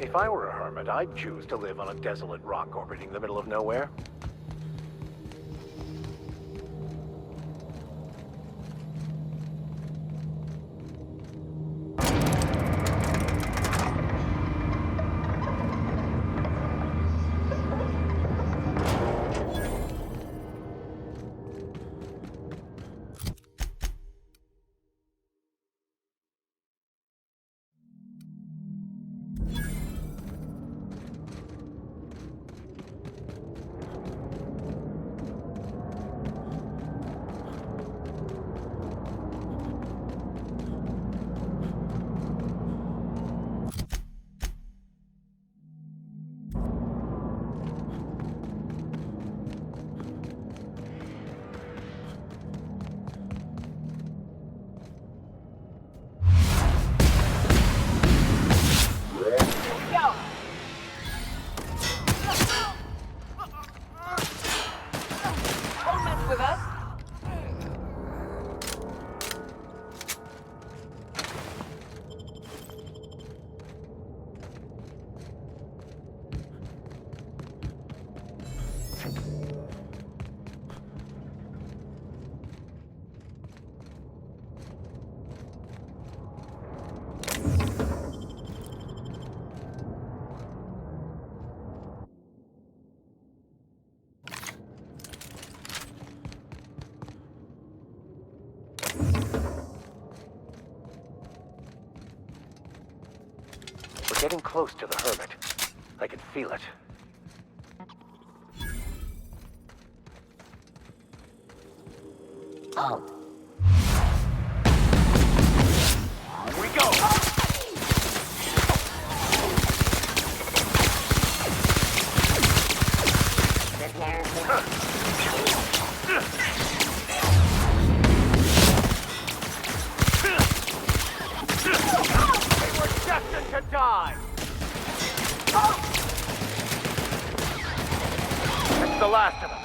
If I were a hermit, I'd choose to live on a desolate rock orbiting the middle of nowhere. We're getting close to the hermit. I can feel it. Oh. Here we go! They were destined to die! That's the last of them.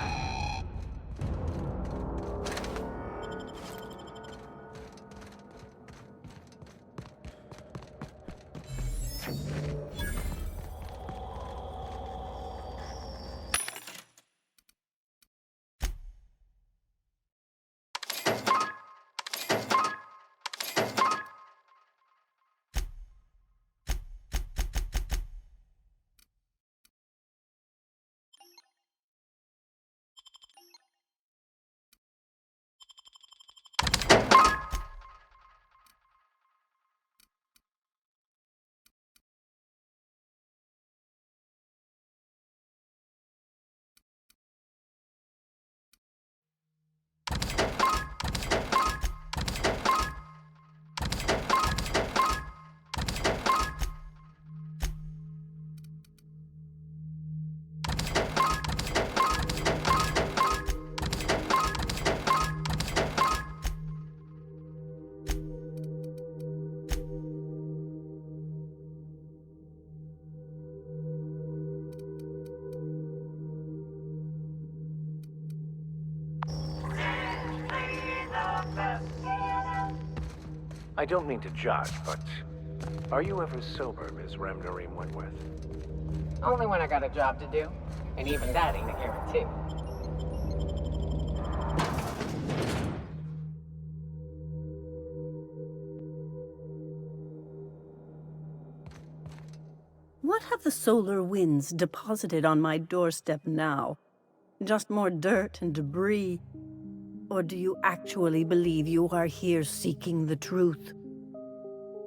I don't mean to judge, but are you ever sober, Ms. Remnareem Wentworth? Only when I got a job to do. And even that ain't a guarantee. What have the solar winds deposited on my doorstep now? Just more dirt and debris? Or do you actually believe you are here seeking the truth?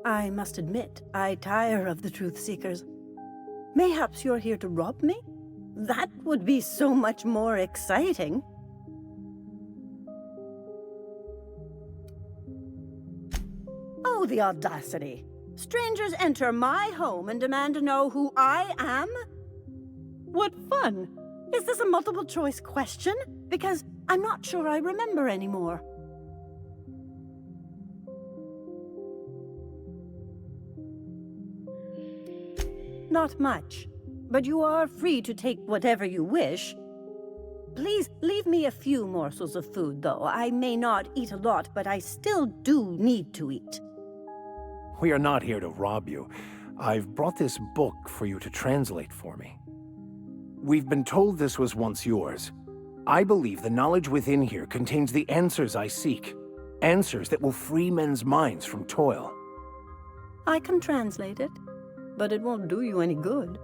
I must admit, I tire of the truth seekers. Mayhaps you're here to rob me? That would be so much more exciting. Oh, the audacity! Strangers enter my home and demand to know who I am? What fun! Is this a multiple choice question? Because I'm not sure I remember anymore. Not much, but you are free to take whatever you wish. Please leave me a few morsels of food, though. I may not eat a lot, but I still do need to eat. We are not here to rob you. I've brought this book for you to translate for me. We've been told this was once yours. I believe the knowledge within here contains the answers I seek. Answers that will free men's minds from toil. I can translate it, but it won't do you any good.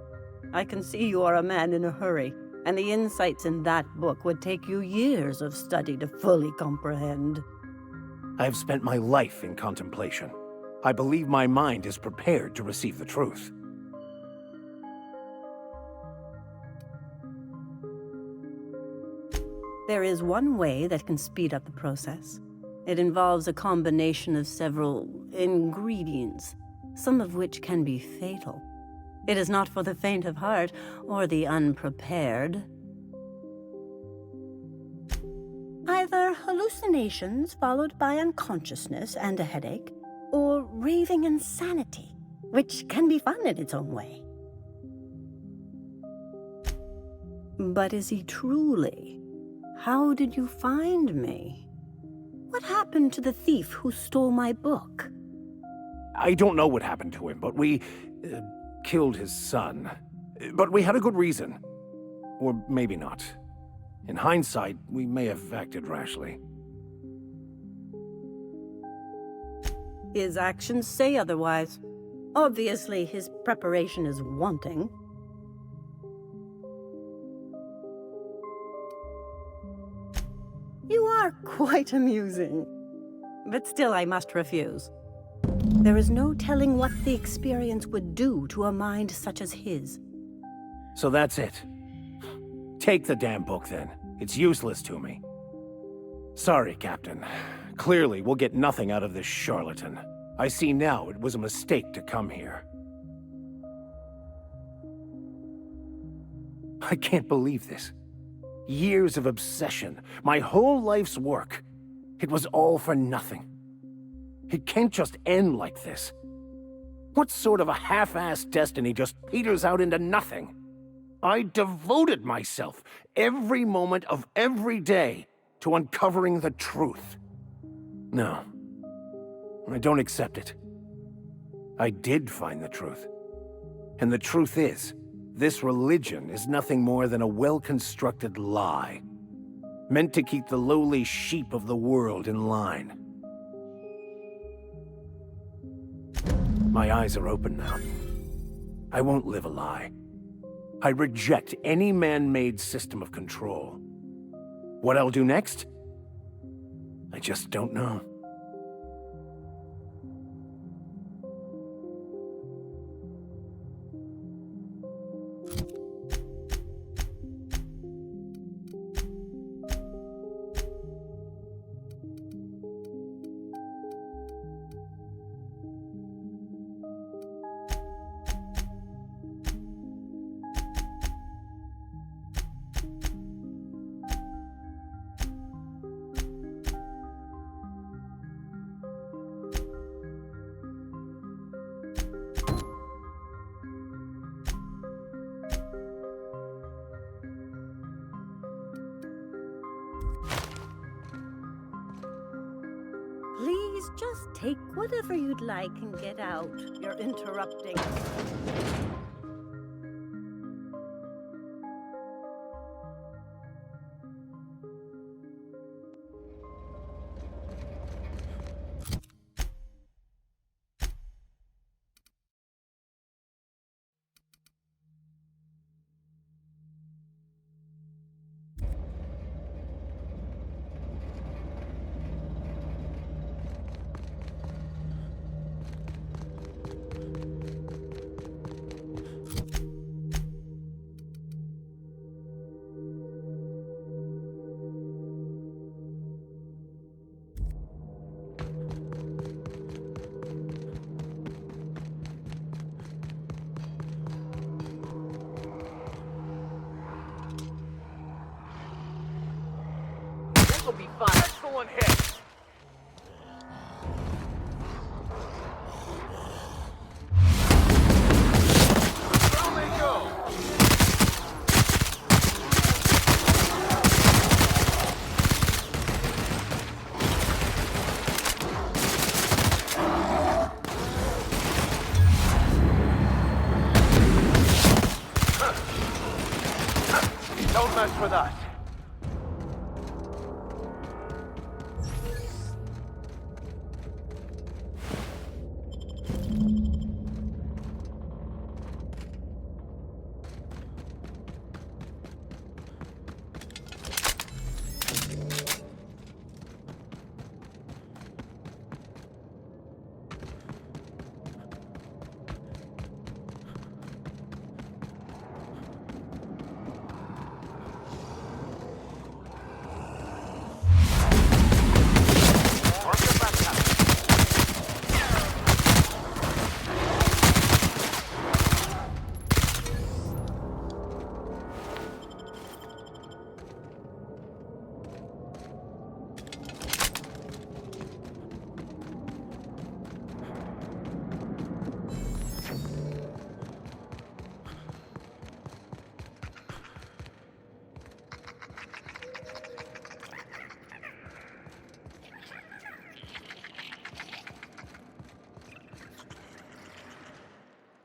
I can see you are a man in a hurry, and the insights in that book would take you years of study to fully comprehend. I've spent my life in contemplation. I believe my mind is prepared to receive the truth. There is one way that can speed up the process. It involves a combination of several ingredients, some of which can be fatal. It is not for the faint of heart or the unprepared. Either hallucinations followed by unconsciousness and a headache, or raving insanity, which can be fun in its own way. But is he truly? How did you find me? What happened to the thief who stole my book? I don't know what happened to him, but we killed his son. But we had a good reason. Or maybe not. In hindsight, we may have acted rashly. His actions say otherwise. Obviously, his preparation is wanting. You are quite amusing. But still, I must refuse. There is no telling what the experience would do to a mind such as his. So that's it. Take the damn book, then. It's useless to me. Sorry, Captain. Clearly, we'll get nothing out of this charlatan. I see now it was a mistake to come here. I can't believe this. Years of obsession, my whole life's work. It was all for nothing. It can't just end like this. What sort of a half-assed destiny just peters out into nothing? I devoted myself every moment of every day to uncovering the truth. No, I don't accept it. I did find the truth. And the truth is, this religion is nothing more than a well-constructed lie, meant to keep the lowly sheep of the world in line. My eyes are open now. I won't live a lie. I reject any man-made system of control. What I'll do next? I just don't know. Please just take whatever you'd like and get out. You're interrupting. This will be fun. Excellent hit! Down they go! Don't mess with us.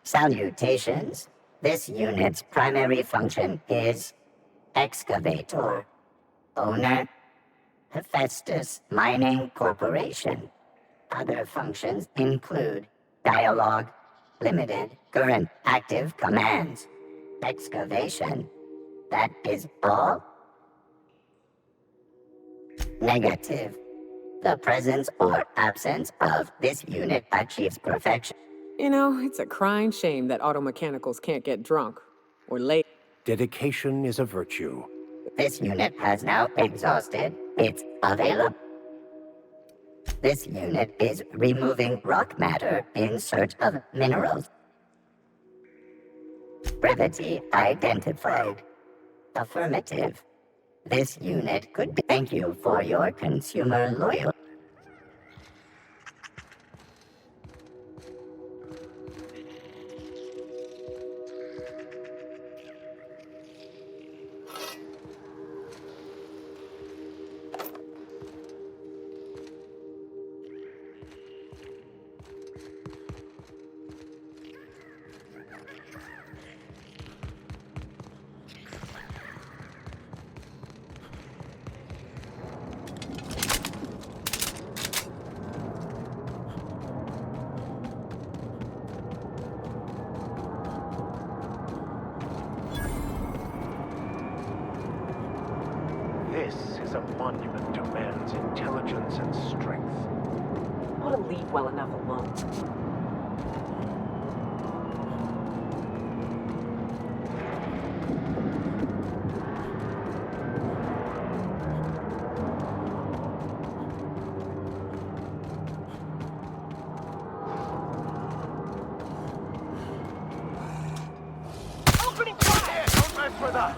Salutations. This unit's primary function is excavator. Owner, Hephaestus Mining Corporation. Other functions include dialogue, limited current active commands, excavation. That is all? Negative. The presence or absence of this unit achieves perfection. You know, it's a crying shame that auto mechanicals can't get drunk. Or late. Dedication is a virtue. This unit has now exhausted its available. This unit is removing rock matter in search of minerals. Brevity identified. Affirmative. This unit could be. Thank you for your consumer loyalty. This is a monument to man's intelligence and strength. Ought to leave well enough alone. Opening fire! Don't mess with us!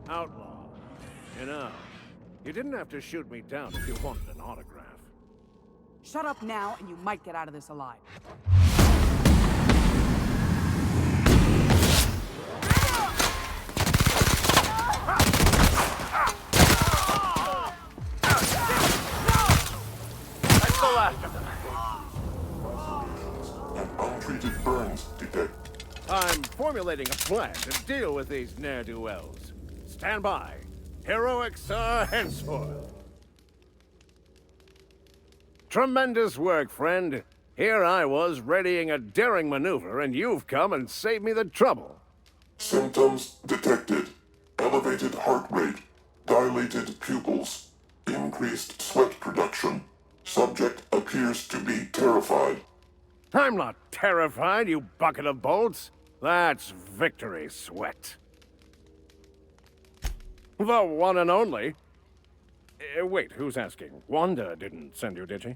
Outlaw. You know, you didn't have to shoot me down if you wanted an autograph. Shut up now, and you might get out of this alive. Let's go after them. And untreated burns detected. I'm formulating a plan to deal with these ne'er-do-wells. Stand by. Heroics are henceforth. Tremendous work, friend. Here I was readying a daring maneuver, and you've come and saved me the trouble. Symptoms detected. Elevated heart rate, dilated pupils, increased sweat production. Subject appears to be terrified. I'm not terrified, you bucket of bolts. That's victory sweat. The one and only. Wait, who's asking? Wanda didn't send you, did she?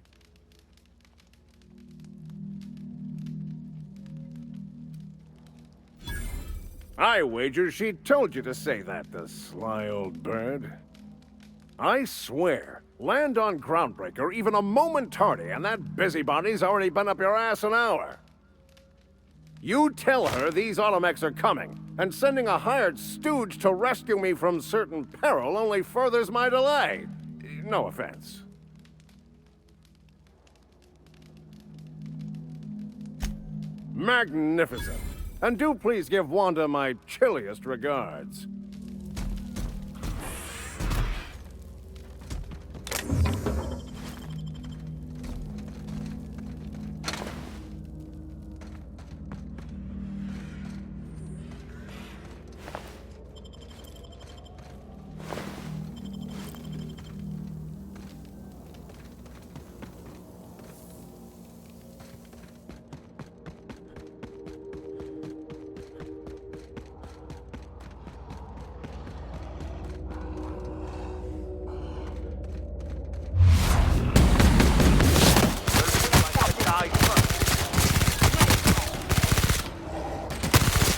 I wager she told you to say that, the sly old bird. I swear, land on Groundbreaker even a moment tardy, and that busybody's already been up your ass an hour. You tell her these automechs are coming, and sending a hired stooge to rescue me from certain peril only furthers my delay. No offense. Magnificent. And do please give Wanda my chilliest regards.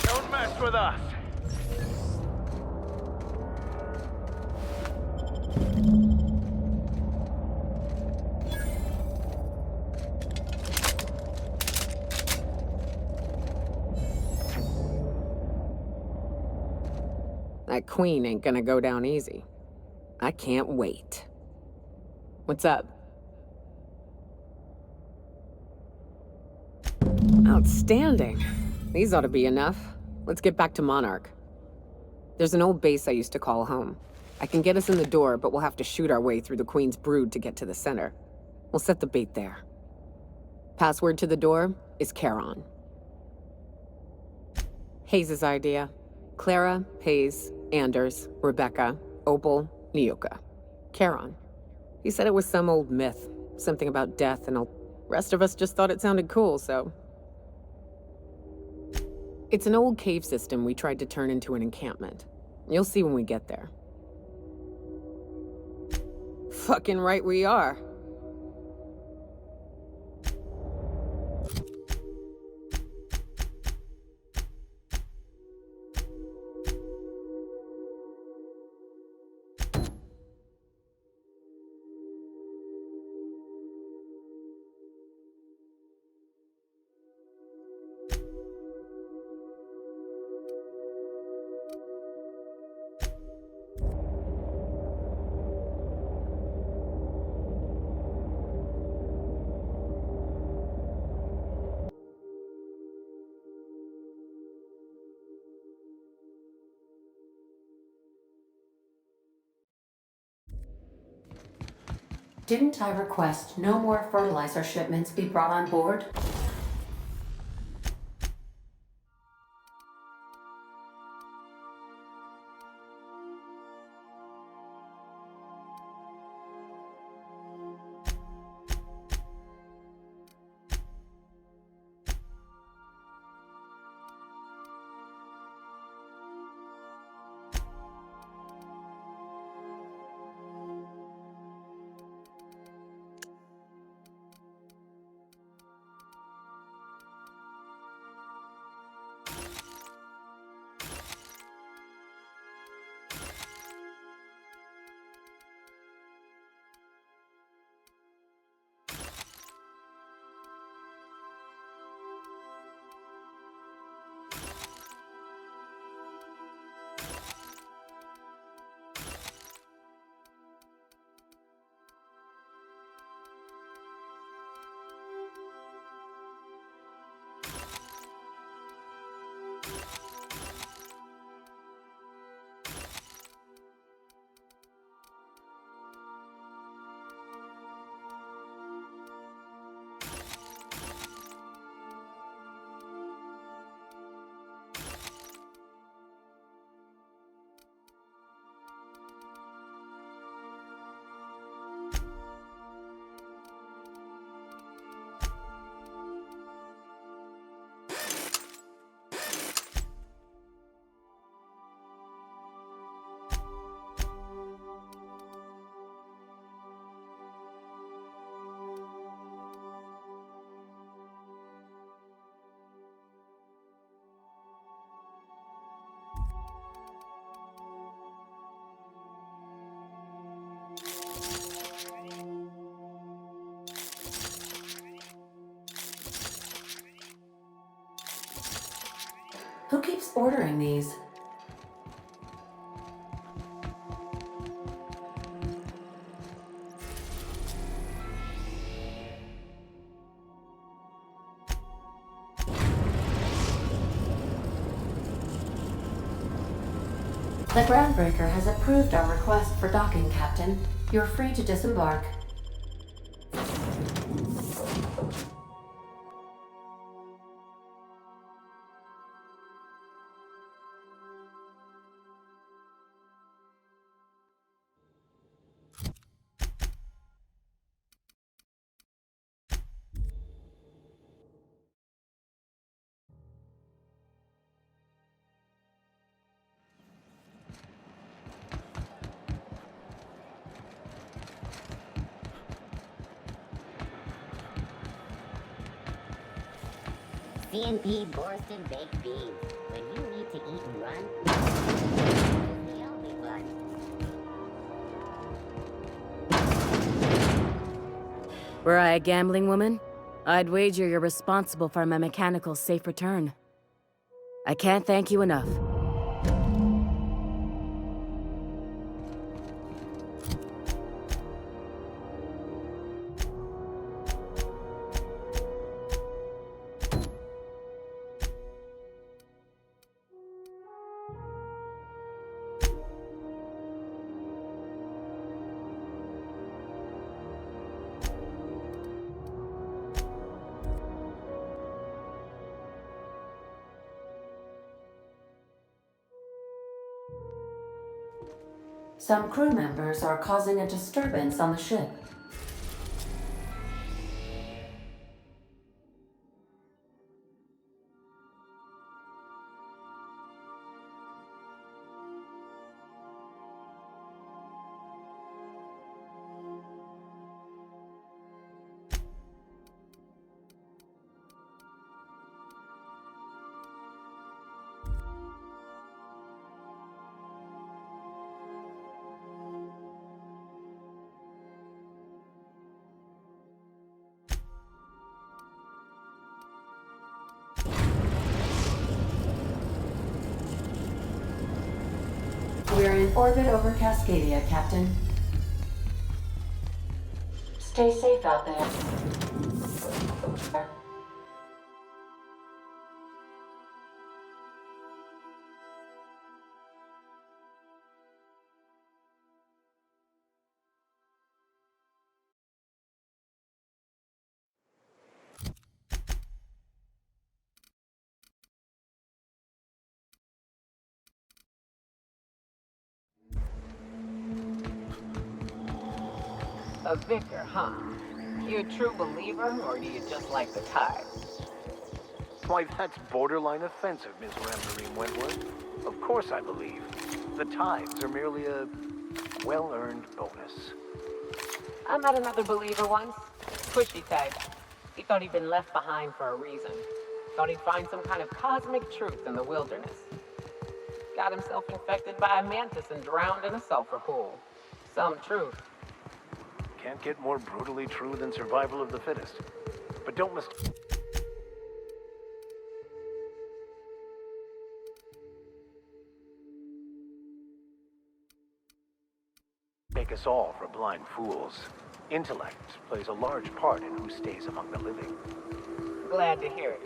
Don't mess with us. That queen ain't gonna go down easy. I can't wait. What's up? Outstanding. These ought to be enough. Let's get back to Monarch. There's an old base I used to call home. I can get us in the door, but we'll have to shoot our way through the Queen's brood to get to the center. We'll set the bait there. Password to the door is Charon. Hayes' idea. Clara, Hayes, Anders, Rebecca, Opal, Nyoka. Charon. He said it was some old myth. Something about death, and the rest of us just thought it sounded cool, so... It's an old cave system we tried to turn into an encampment. You'll see when we get there. Fucking right we are. Didn't I request no more fertilizer shipments be brought on board? Who keeps ordering these? The Groundbreaker has approved our request for docking, Captain. You're free to disembark. CNP Borston baked beans. When you need to eat and run, the only one. Were I a gambling woman, I'd wager you're responsible for my mechanical safe return. I can't thank you enough. Some crew members are causing a disturbance on the ship. We're in orbit over Cascadia, Captain. Stay safe out there. A vicar, huh? You a true believer, or do you just like the tithes? Why, that's borderline offensive, Miss Rammarine Wentworth. Of course I believe. The tithes are merely a well-earned bonus. I met another believer once. Pushy type. He thought he'd been left behind for a reason. Thought he'd find some kind of cosmic truth in the wilderness. Got himself infected by a mantis and drowned in a sulfur pool. Some truth. Can't get more brutally true than survival of the fittest. But don't mistake us all for blind fools. Intellect plays a large part in who stays among the living. Glad to hear it.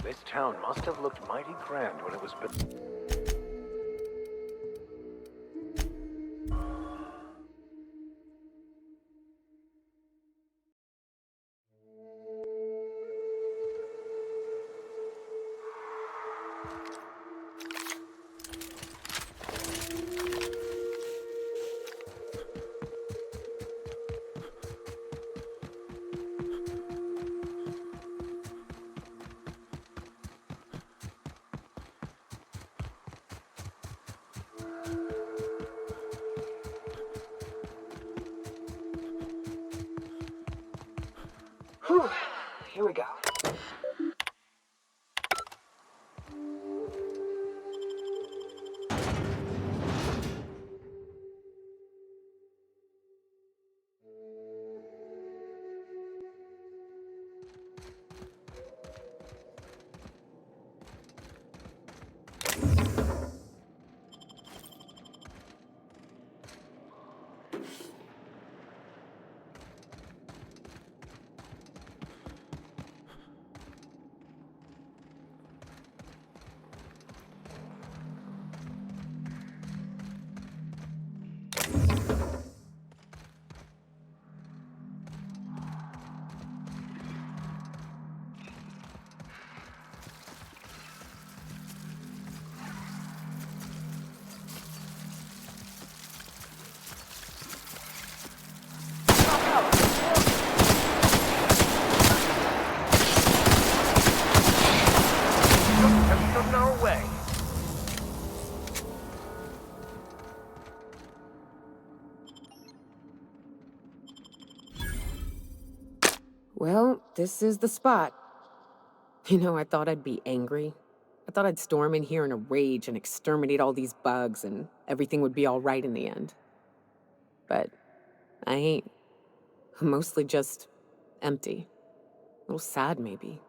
This town must have looked mighty grand when it was built. Whew. Here we go. Well, this is the spot. You know, I thought I'd be angry. I thought I'd storm in here in a rage and exterminate all these bugs and everything would be all right in the end. But I ain't. I'm mostly just empty. A little sad, maybe.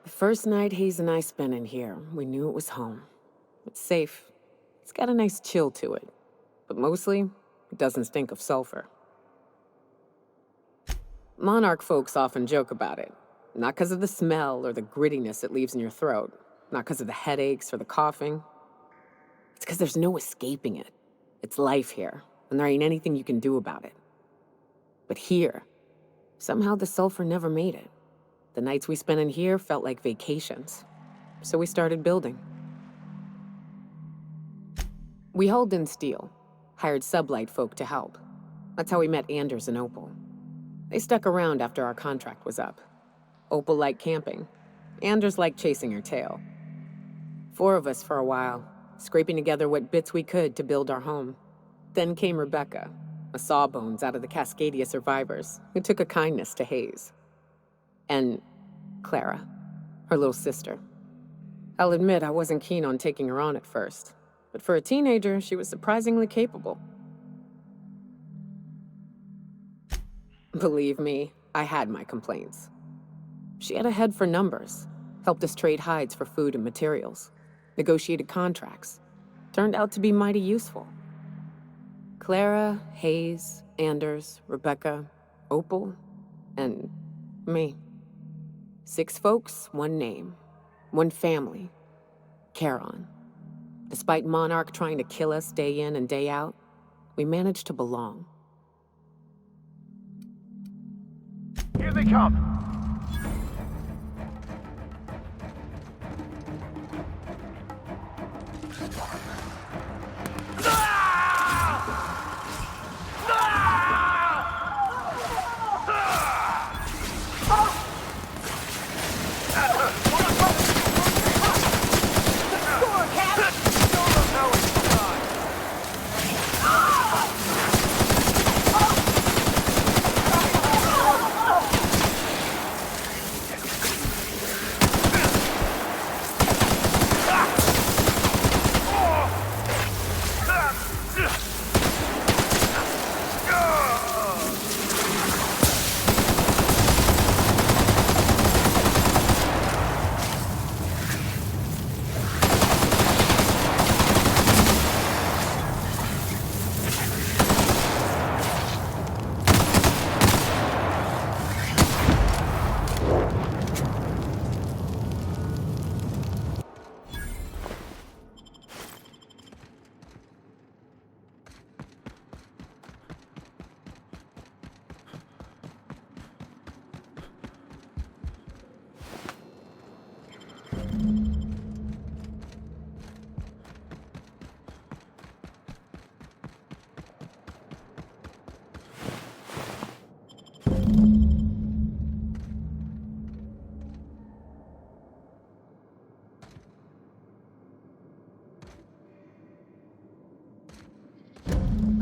The first night Hayes and I spent in here, we knew it was home. It's safe. It's got a nice chill to it. But mostly, it doesn't stink of sulfur. Monarch folks often joke about it. Not because of the smell or the grittiness it leaves in your throat. Not because of the headaches or the coughing. It's because there's no escaping it. It's life here, and there ain't anything you can do about it. But here, somehow the sulfur never made it. The nights we spent in here felt like vacations. So we started building. We hauled in steel, hired sublight folk to help. That's how we met Anders and Opal. They stuck around after our contract was up. Opal liked camping. Anders liked chasing her tail. 4 of us for a while, scraping together what bits we could to build our home. Then came Rebecca, a sawbones out of the Cascadia survivors, who took a kindness to Hayes. And Clara, her little sister. I'll admit I wasn't keen on taking her on at first, but for a teenager, she was surprisingly capable. Believe me, I had my complaints. She had a head for numbers, helped us trade hides for food and materials, negotiated contracts, turned out to be mighty useful. Clara, Hayes, Anders, Rebecca, Opal, and me. 6 folks, 1 name, 1 family, Charon. Despite Monarch trying to kill us day in and day out, we managed to belong. Here they come!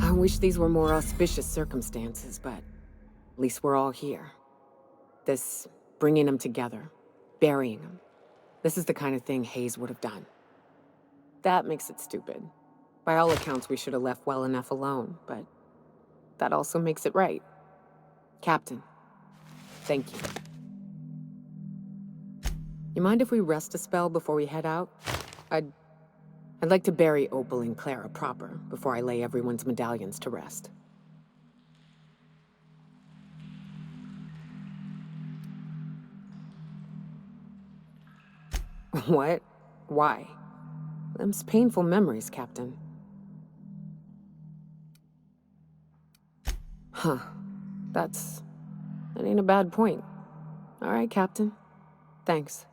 I wish these were more auspicious circumstances, but at least we're all here. This bringing them together, burying them. This is the kind of thing Hayes would have done. That makes it stupid. By all accounts, we should have left well enough alone, but that also makes it right. Captain, thank you. You mind if we rest a spell before we head out? I'd like to bury Opal and Clara proper before I lay everyone's medallions to rest. What? Why? Them's painful memories, Captain. Huh. That ain't a bad point. All right, Captain. Thanks.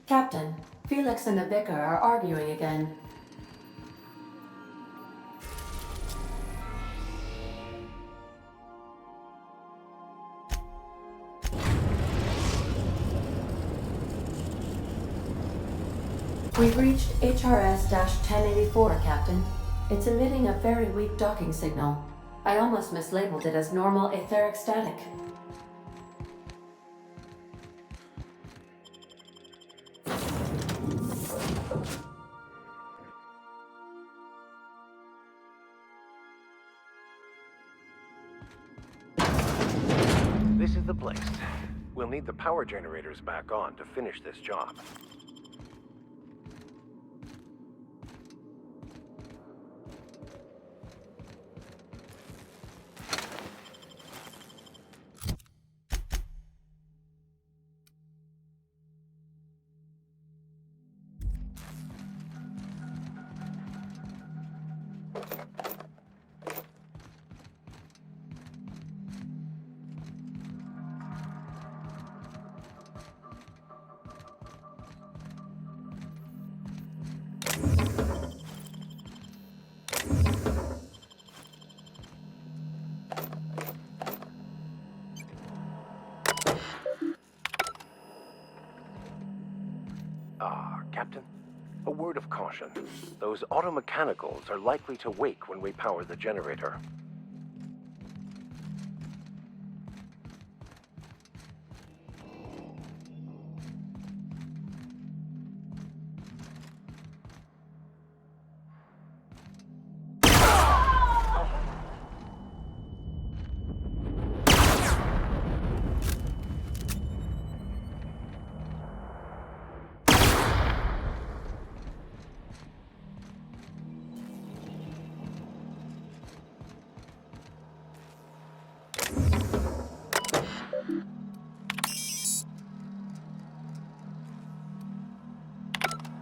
Captain, Felix and the Vicar are arguing again. We've reached HRS-1084, Captain. It's emitting a very weak docking signal. I almost mislabeled it as normal etheric static. This is the place. We'll need the power generators back on to finish this job. Captain, a word of caution. Those automechanicals are likely to wake when we power the generator.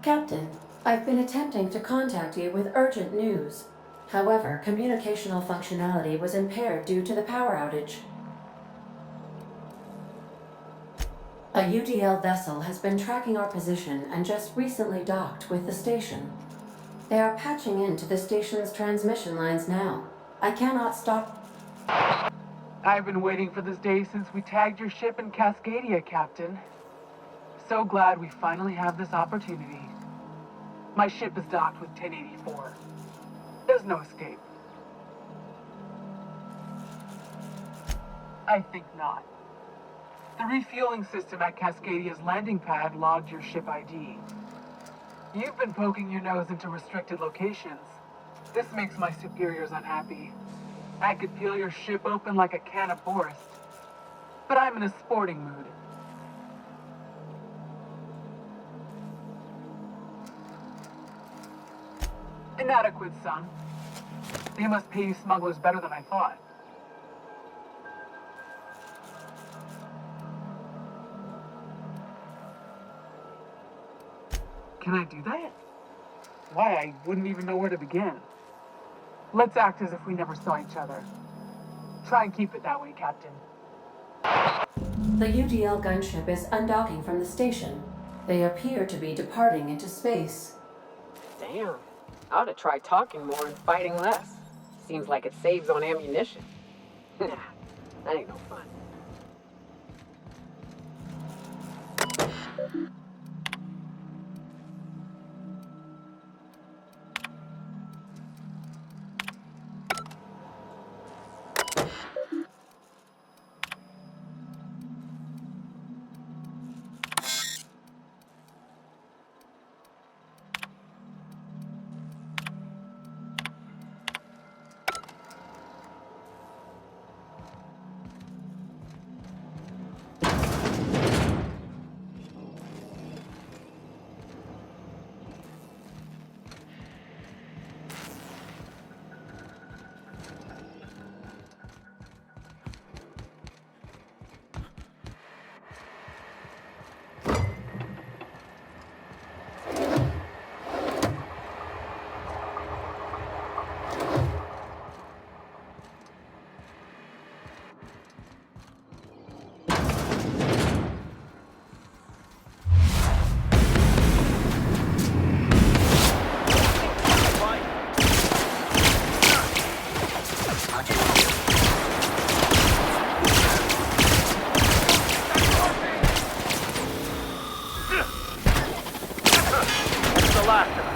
Captain, I've been attempting to contact you with urgent news. However, communicational functionality was impaired due to the power outage. A UDL vessel has been tracking our position and just recently docked with the station. They are patching into the station's transmission lines now. I cannot stop. I've been waiting for this day since we tagged your ship in Cascadia, Captain. So glad we finally have this opportunity. My ship is docked with 1084. There's no escape. I think not. The refueling system at Cascadia's landing pad logged your ship ID. You've been poking your nose into restricted locations. This makes my superiors unhappy. I could peel your ship open like a can of Forest. But I'm in a sporting mood. Inadequate, son. They must pay you smugglers better than I thought. Can I do that? Why, I wouldn't even know where to begin. Let's act as if we never saw each other. Try and keep it that way, Captain. The UDL gunship is undocking from the station. They appear to be departing into space. Damn. I ought to try talking more and fighting less. Seems like it saves on ammunition. Nah, that ain't no fun. after them.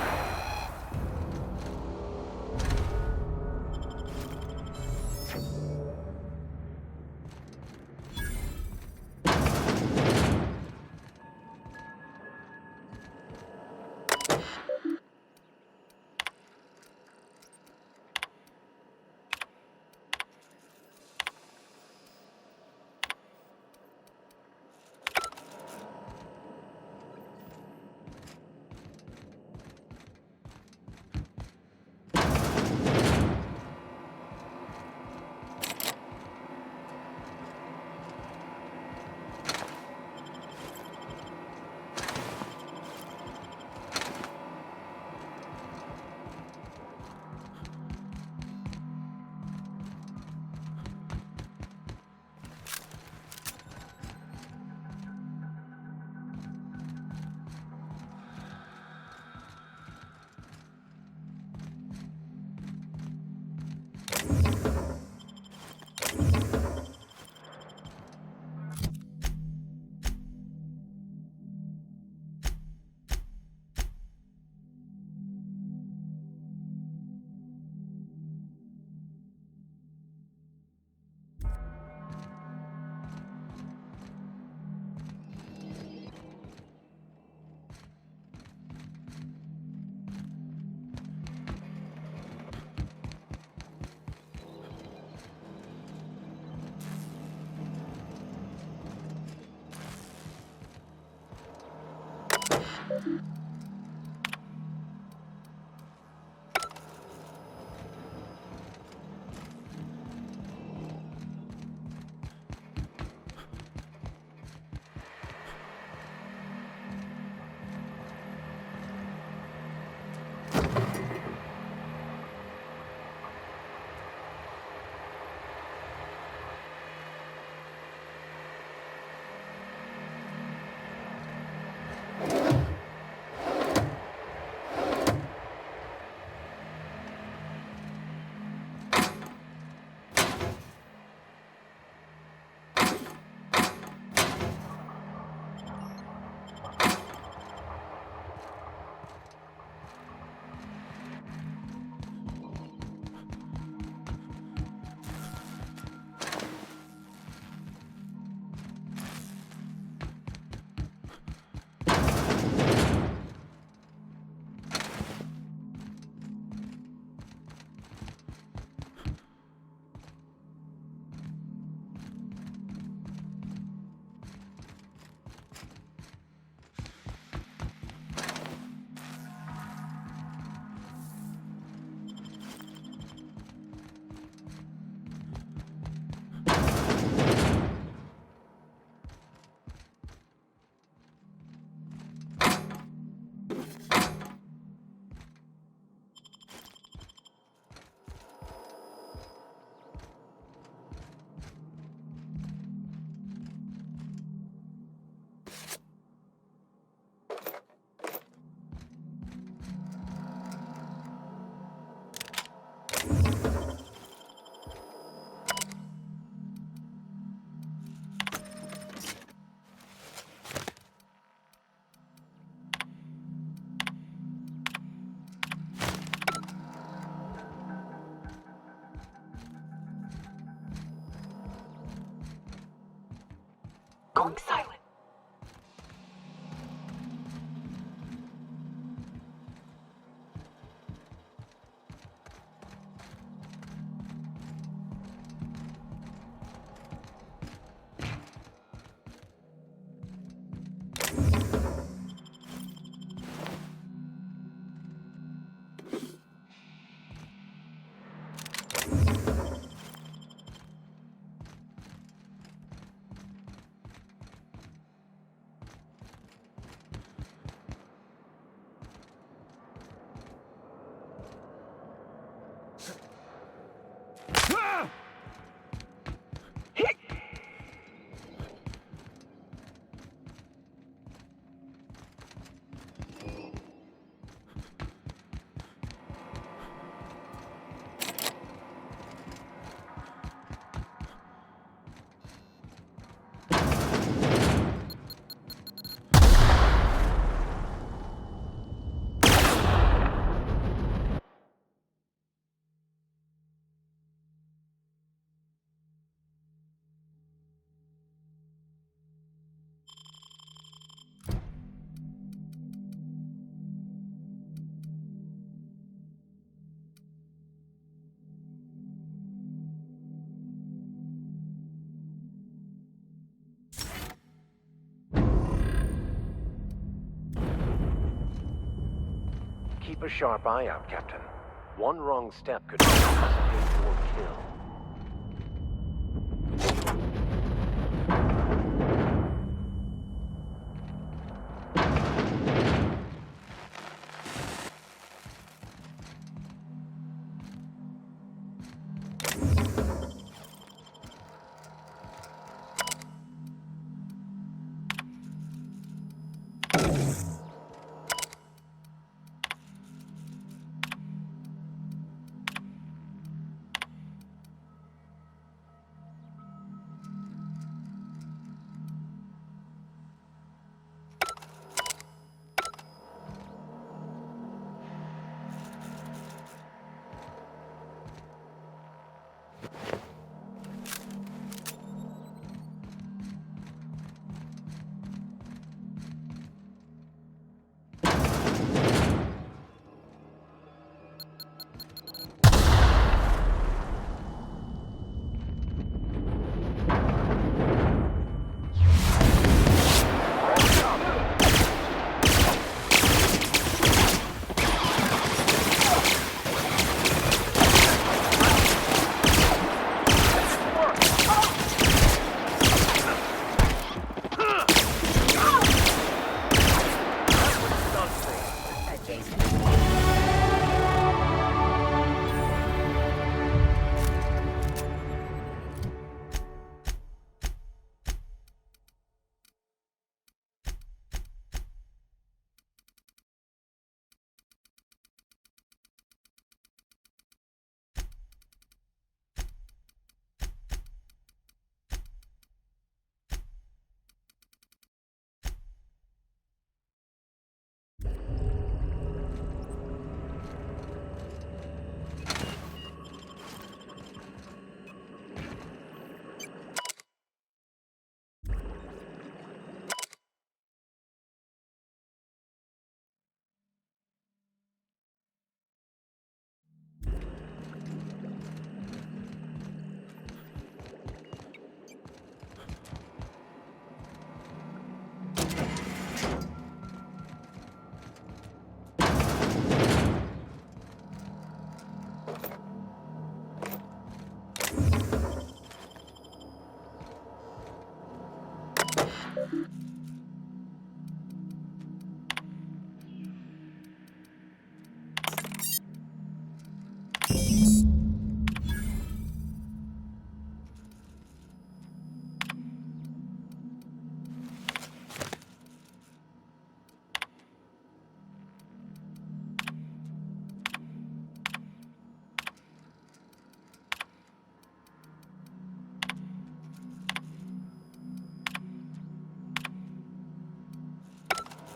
Going silent. Keep a sharp eye out, Captain. One wrong step could necessitate your kill.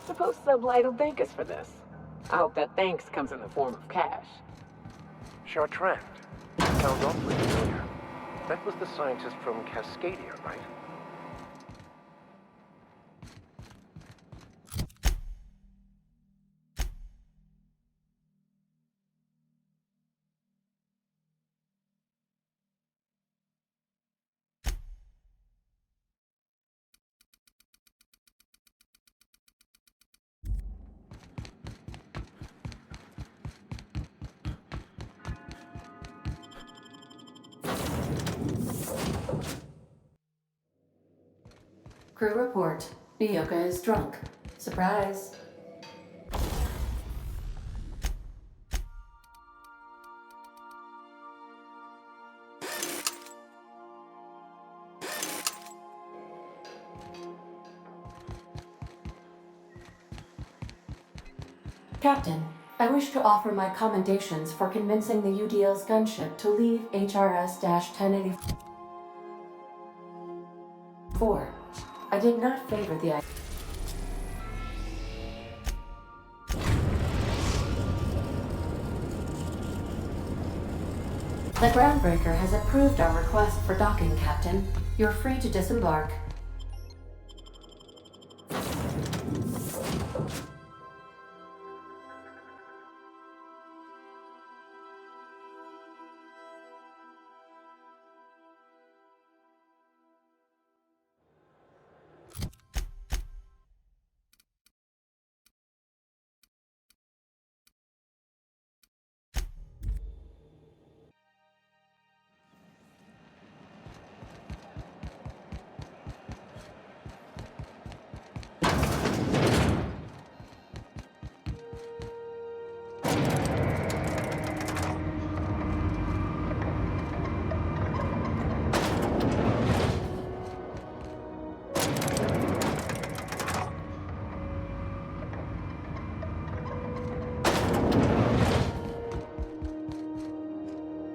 Suppose Sublight will thank us for this. I hope that thanks comes in the form of cash. Chartrand. Sounds awfully familiar. That was the scientist from Cascadia, right? Crew report. Bioka is drunk. Surprise. Captain, I wish to offer my commendations for convincing the UDL's gunship to leave HRS-1084. I did not favor the idea. The Groundbreaker has approved our request for docking, Captain. You're free to disembark.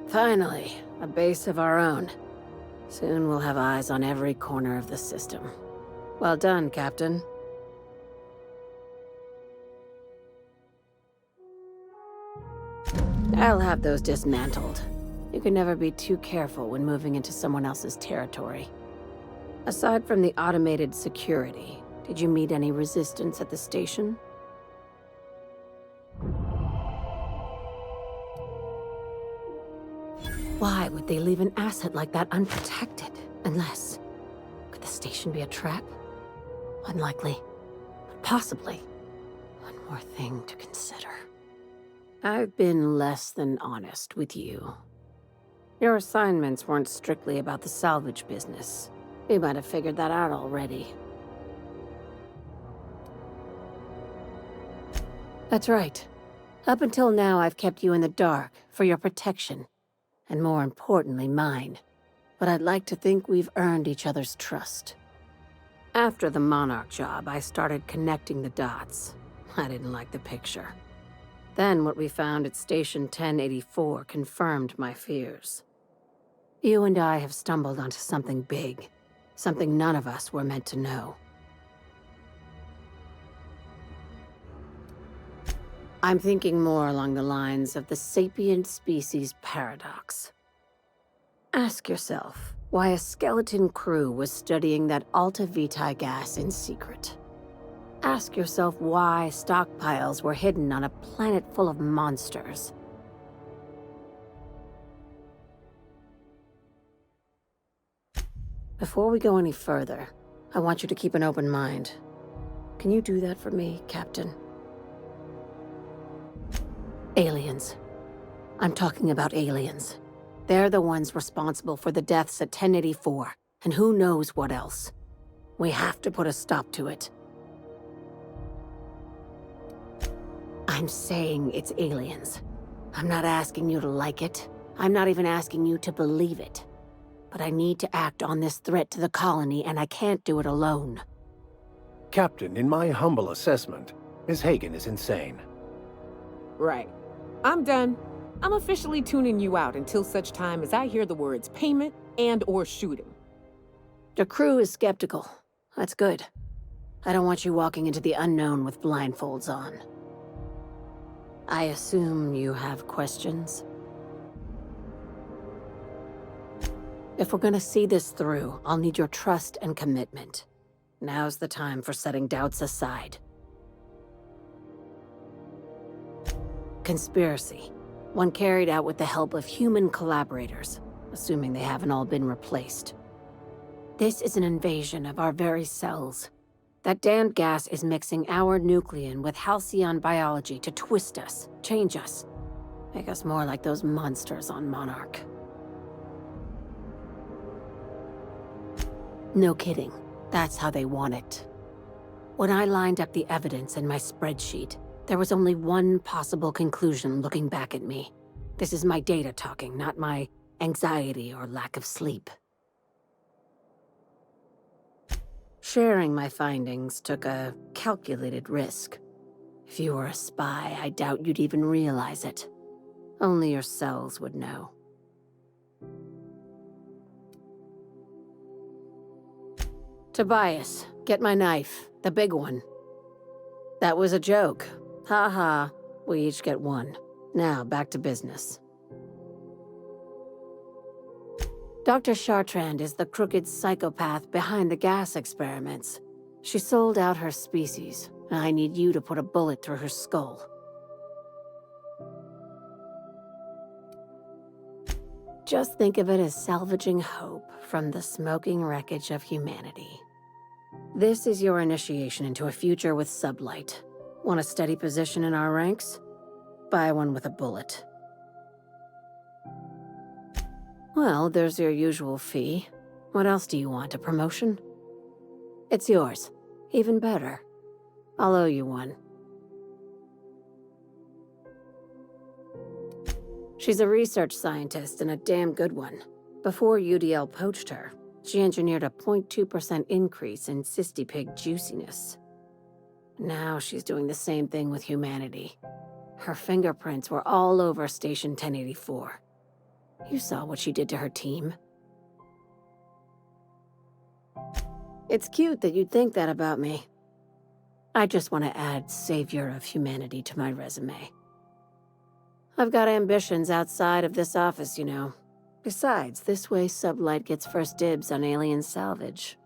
Finally, a base of our own. Soon we'll have eyes on every corner of the system. Well done, Captain. I'll have those dismantled. You can never be too careful when moving into someone else's territory. Aside from the automated security, did you meet any resistance at the station? Why would they leave an asset like that unprotected? Unless... Could the station be a trap? Unlikely. But possibly. One more thing to consider. I've been less than honest with you. Your assignments weren't strictly about the salvage business. You might have figured that out already. That's right. Up until now, I've kept you in the dark for your protection. And more importantly, mine. But I'd like to think we've earned each other's trust. After the Monarch job, I started connecting the dots. I didn't like the picture. Then what we found at Station 1084 confirmed my fears. You and I have stumbled onto something big. Something none of us were meant to know. I'm thinking more along the lines of the sapient species paradox. Ask yourself why a skeleton crew was studying that Alta Vitae gas in secret. Ask yourself why stockpiles were hidden on a planet full of monsters. Before we go any further, I want you to keep an open mind. Can you do that for me, Captain? Aliens. I'm talking about aliens. They're the ones responsible for the deaths at 1084, and who knows what else. We have to put a stop to it. I'm saying it's aliens. I'm not asking you to like it. I'm not even asking you to believe it. But I need to act on this threat to the colony, and I can't do it alone. Captain, in my humble assessment, Ms. Hagen is insane. Right. I'm done. I'm officially tuning you out until such time as I hear the words payment and/or shooting. The crew is skeptical. That's good. I don't want you walking into the unknown with blindfolds on. I assume you have questions? If we're gonna see this through, I'll need your trust and commitment. Now's the time for setting doubts aside. Conspiracy. One carried out with the help of human collaborators, assuming they haven't all been replaced. This is an invasion of our very cells. That damned gas is mixing our nucleon with halcyon biology to twist us, change us, make us more like those monsters on Monarch. No kidding. That's how they want it. When I lined up the evidence in my spreadsheet, there was only one possible conclusion looking back at me. This is my data talking, not my anxiety or lack of sleep. Sharing my findings took a calculated risk. If you were a spy, I doubt you'd even realize it. Only your cells would know. Tobias, get my knife, the big one. That was a joke. Ha ha, we each get one. Now, back to business. Dr. Chartrand is the crooked psychopath behind the gas experiments. She sold out her species, and I need you to put a bullet through her skull. Just think of it as salvaging hope from the smoking wreckage of humanity. This is your initiation into a future with sublight. Want a steady position in our ranks? Buy one with a bullet. Well, there's your usual fee. What else do you want, a promotion? It's yours. Even better. I'll owe you one. She's a research scientist and a damn good one. Before UDL poached her, she engineered a 0.2% increase in cystipig juiciness. Now she's doing the same thing with humanity. Her fingerprints were all over Station 1084. You saw what she did to her team. It's cute that you'd think that about me. I just want to add Savior of Humanity to my resume. I've got ambitions outside of this office, you know. Besides, this way Sublight gets first dibs on alien salvage.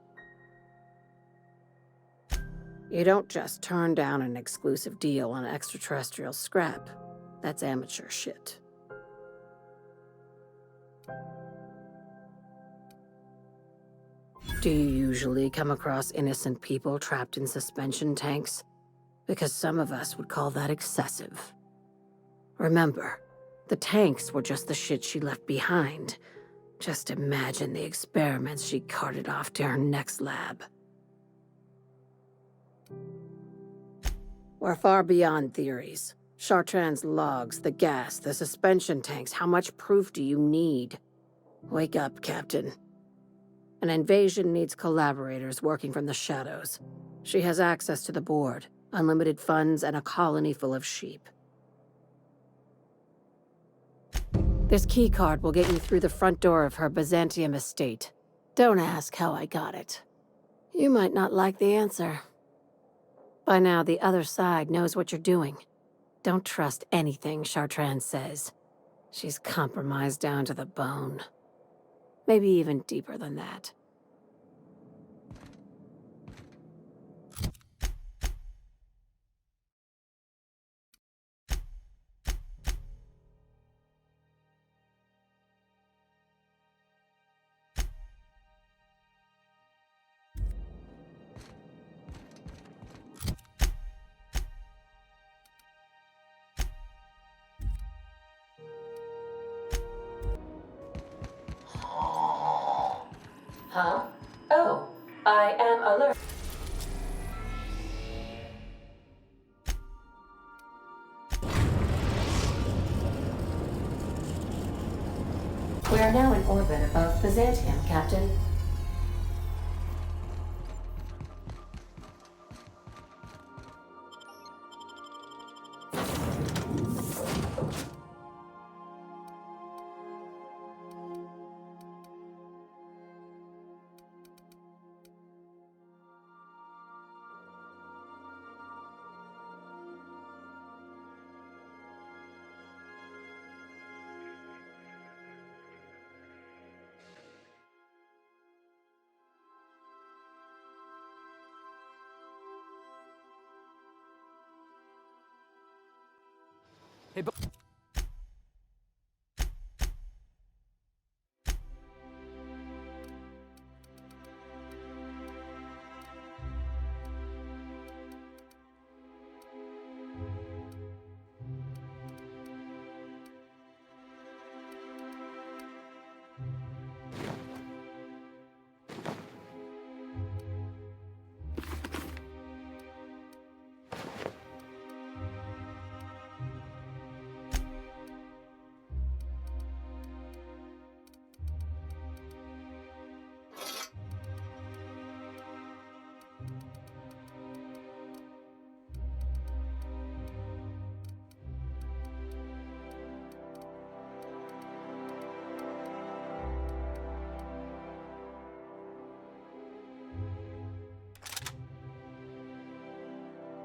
You don't just turn down an exclusive deal on extraterrestrial scrap. That's amateur shit. Do you usually come across innocent people trapped in suspension tanks? Because some of us would call that excessive. Remember, the tanks were just the shit she left behind. Just imagine the experiments she carted off to her next lab. We're far beyond theories. Chartrand's logs, the gas, the suspension tanks, how much proof do you need? Wake up, Captain. An invasion needs collaborators working from the shadows. She has access to the board, unlimited funds, and a colony full of sheep. This keycard will get you through the front door of her Byzantium estate. Don't ask how I got it. You might not like the answer. By now, the other side knows what you're doing. Don't trust anything Chartrand says. She's compromised down to the bone. Maybe even deeper than that. Huh? Oh, I am alert. We are now in orbit above Byzantium, Captain.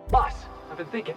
Boss, I've been thinking.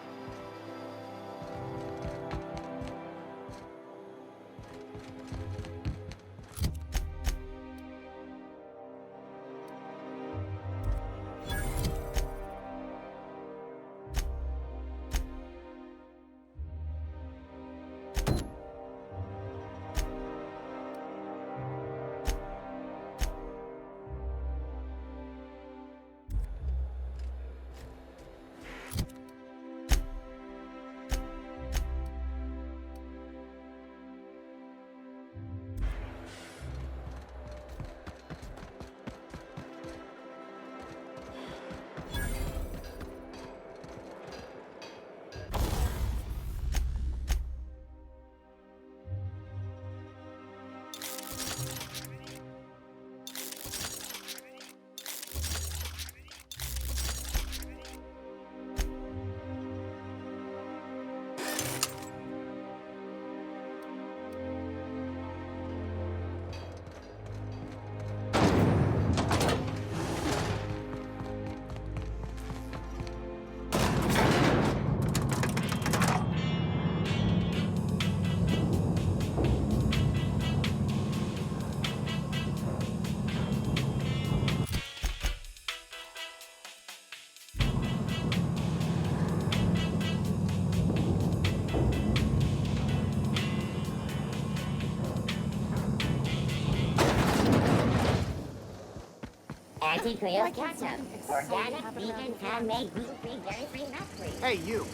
Anti-Creole ketchup. Organic, vegan, handmade, gluten-free, dairy-free, nut-free. Hey, you.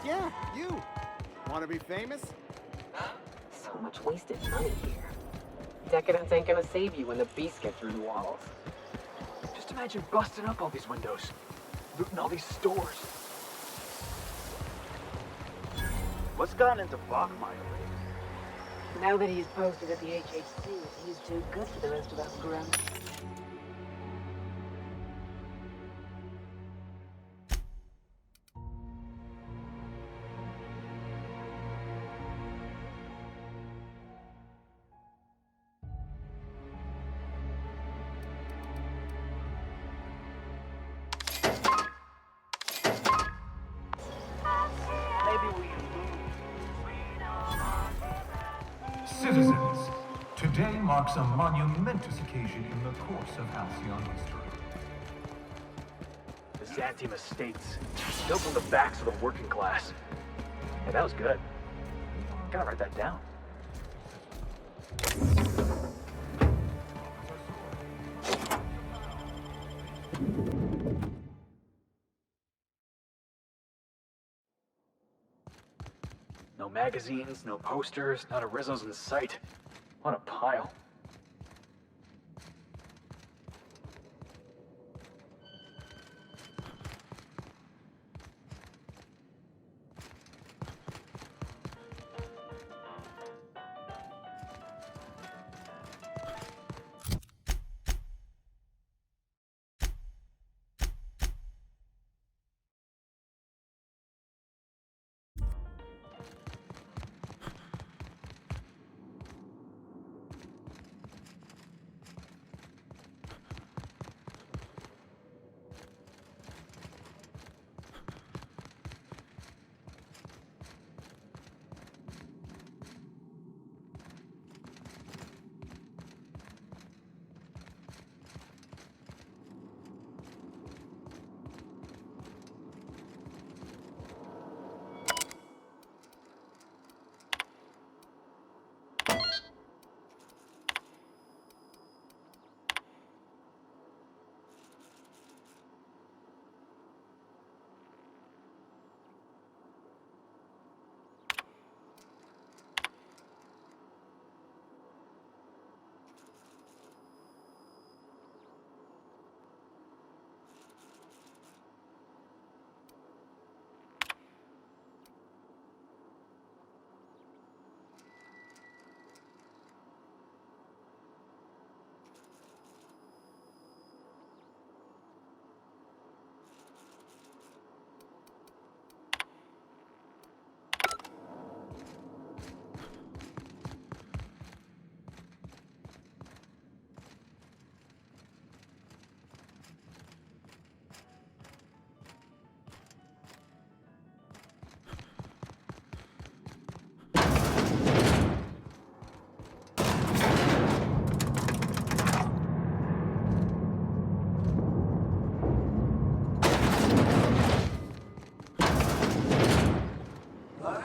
Yeah, you. Want to be famous? So much wasted money here. Decadence ain't gonna save you when the beasts get through the walls. Just imagine busting up all these windows, looting all these stores. What's gotten into Bachmeyer? Now that he's posted at the HHC, he's too good for the rest of us grunts. Citizens, today marks a monumentous occasion in the course of Halcyon history. The Xantium Estates, built on the backs of the working class. Hey, that was good. Gotta write that down. No magazines, no posters, not a Rizzo's in sight. What a pile.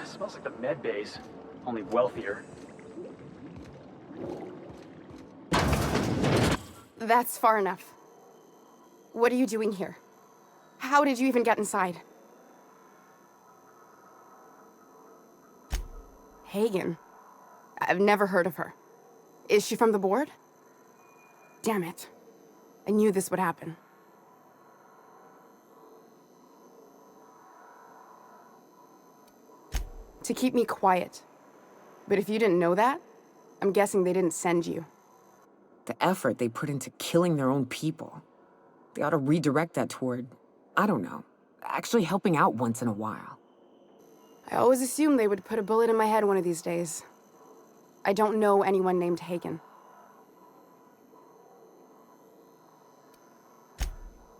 Smells like the med bays, only wealthier. That's far enough. What are you doing here? How did you even get inside? Hagen? I've never heard of her. Is she from the board? Damn it. I knew this would happen. To keep me quiet. But if you didn't know that, I'm guessing they didn't send you. The effort they put into killing their own people. They ought to redirect that toward, I don't know, actually helping out once in a while. I always assumed they would put a bullet in my head one of these days. I don't know anyone named Hagen.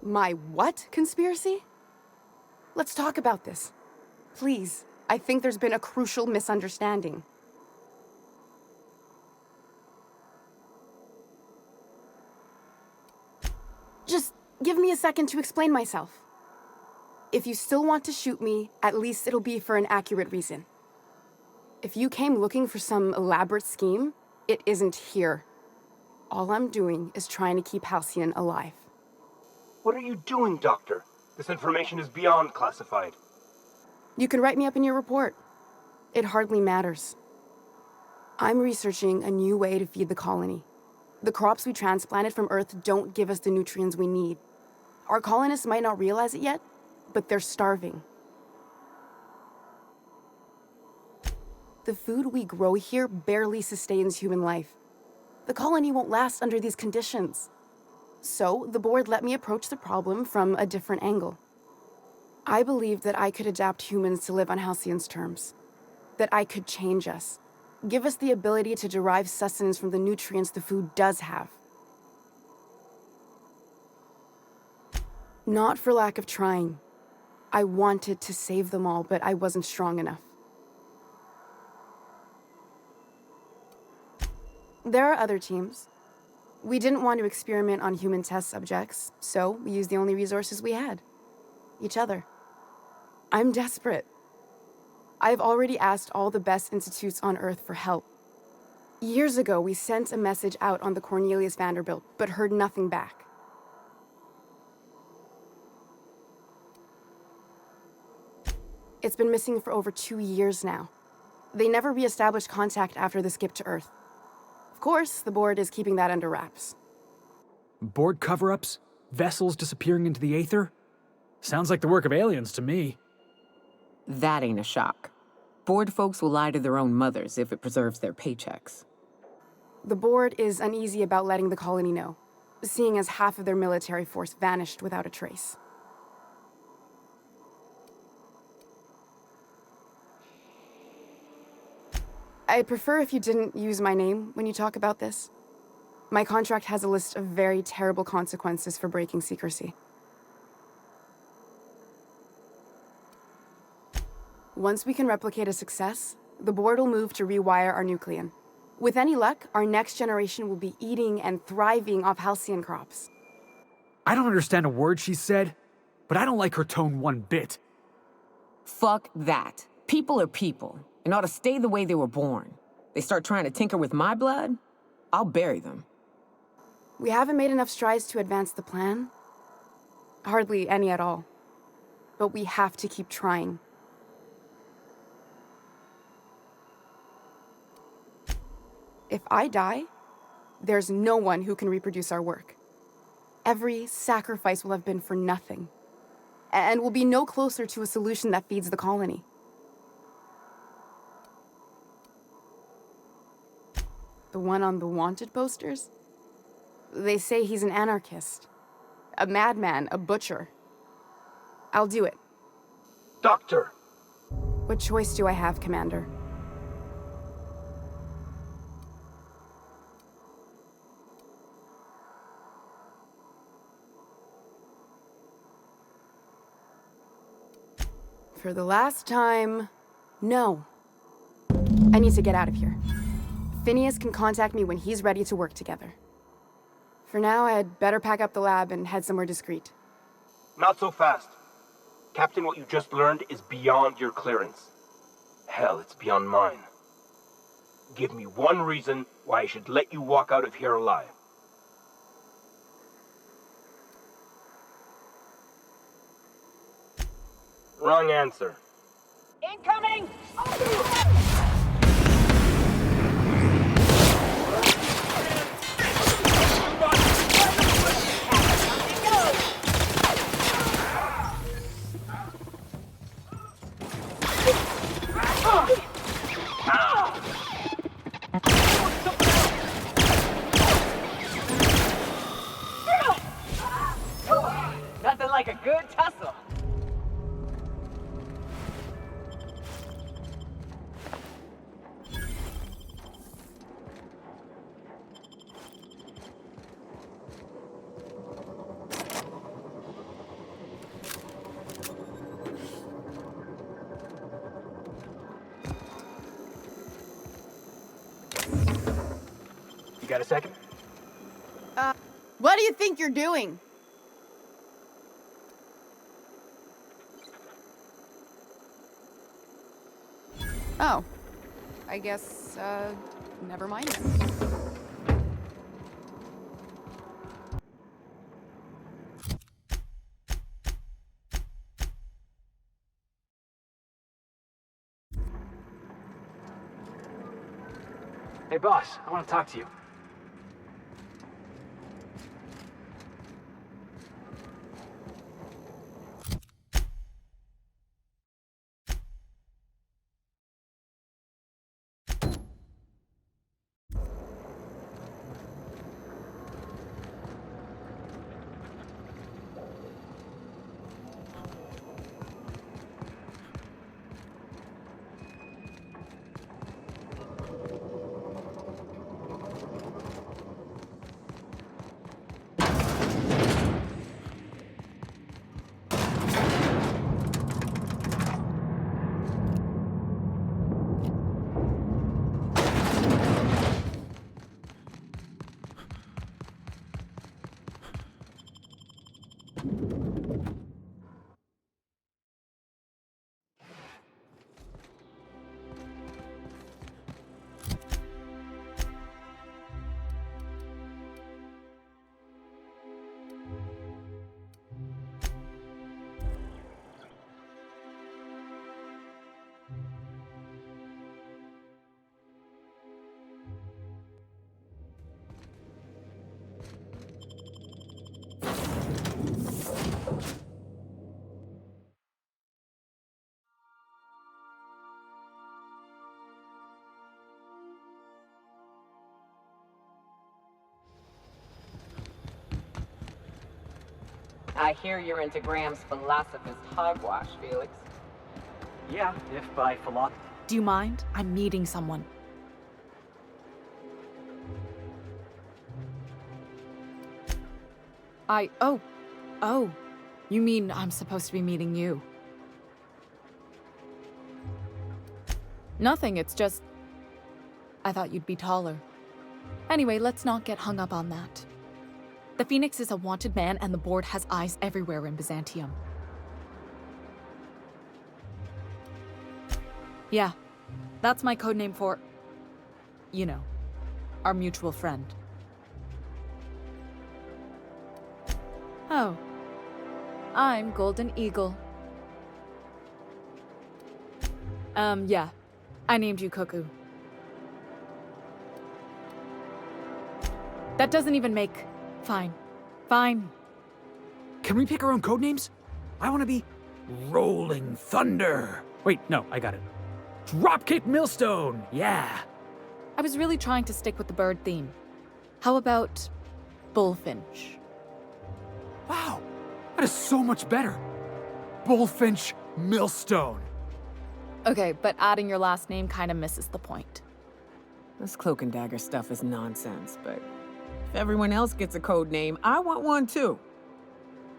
My what conspiracy? Let's talk about this. Please. I think there's been a crucial misunderstanding. Just give me a second to explain myself. If you still want to shoot me, at least it'll be for an accurate reason. If you came looking for some elaborate scheme, it isn't here. All I'm doing is trying to keep Halcyon alive. What are you doing, Doctor? This information is beyond classified. You can write me up in your report. It hardly matters. I'm researching a new way to feed the colony. The crops we transplanted from Earth don't give us the nutrients we need. Our colonists might not realize it yet, but they're starving. The food we grow here barely sustains human life. The colony won't last under these conditions. So, the board let me approach the problem from a different angle. I believed that I could adapt humans to live on Halcyon's terms. That I could change us. Give us the ability to derive sustenance from the nutrients the food does have. Not for lack of trying. I wanted to save them all, but I wasn't strong enough. There are other teams. We didn't want to experiment on human test subjects, so we used the only resources we had. Each other. I'm desperate. I've already asked all the best institutes on Earth for help. Years ago, we sent a message out on the Cornelius Vanderbilt, but heard nothing back. It's been missing for over 2 years now. They never re-established contact after the skip to Earth. Of course, the board is keeping that under wraps. Board cover-ups? Vessels disappearing into the aether? Sounds like the work of aliens to me. That ain't a shock. Board folks will lie to their own mothers if it preserves their paychecks. The board is uneasy about letting the colony know, seeing as half of their military force vanished without a trace. I'd prefer if you didn't use my name when you talk about this. My contract has a list of very terrible consequences for breaking secrecy. Once we can replicate a success, the board will move to rewire our nucleon. With any luck, our next generation will be eating and thriving off halcyon crops. I don't understand a word she said, but I don't like her tone one bit. Fuck that. People are people, and ought to stay the way they were born. They start trying to tinker with my blood, I'll bury them. We haven't made enough strides to advance the plan. Hardly any at all. But we have to keep trying. If I die, there's no one who can reproduce our work. Every sacrifice will have been for nothing. And we'll be no closer to a solution that feeds the colony. The one on the wanted posters? They say he's an anarchist. A madman, a butcher. I'll do it. Doctor! What choice do I have, Commander? For the last time, no. I need to get out of here. Phineas can contact me when he's ready to work together. For now, I'd better pack up the lab and head somewhere discreet. Not so fast. Captain, what you just learned is beyond your clearance. Hell, it's beyond mine. Give me one reason why I should let you walk out of here alive. Wrong answer. Incoming! Nothing like a good tussle. You got a second? What do you think you're doing? Oh. I guess, never mind then. Hey, boss, I want to talk to you. I hear you're into Graham's philosophist hogwash, Felix. Yeah, if by philosophy. Do you mind? I'm meeting someone. Oh. You mean I'm supposed to be meeting you? Nothing, it's just... I thought you'd be taller. Anyway, let's not get hung up on that. The Phoenix is a wanted man, and the board has eyes everywhere in Byzantium. Yeah, that's my codename for... you know, our mutual friend. Oh. I'm Golden Eagle. Yeah. I named you Cuckoo. That doesn't even make... Fine. Fine. Can we pick our own codenames? I want to be Rolling Thunder. Wait, no, I got it. Dropkick Millstone, yeah. I was really trying to stick with the bird theme. How about Bullfinch? Wow, that is so much better. Bullfinch Millstone. Okay, but adding your last name kind of misses the point. This cloak and dagger stuff is nonsense, but if everyone else gets a code name, I want one too.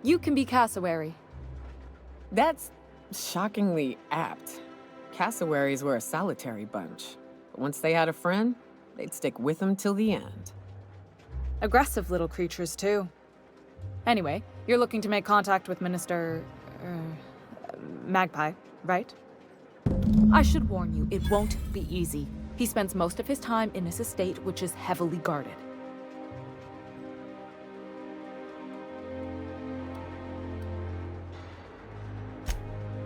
You can be Cassowary. That's shockingly apt. Cassowaries were a solitary bunch, but once they had a friend, they'd stick with them till the end. Aggressive little creatures, too. Anyway, you're looking to make contact with Minister... Magpie, right? I should warn you, it won't be easy. He spends most of his time in his estate, which is heavily guarded.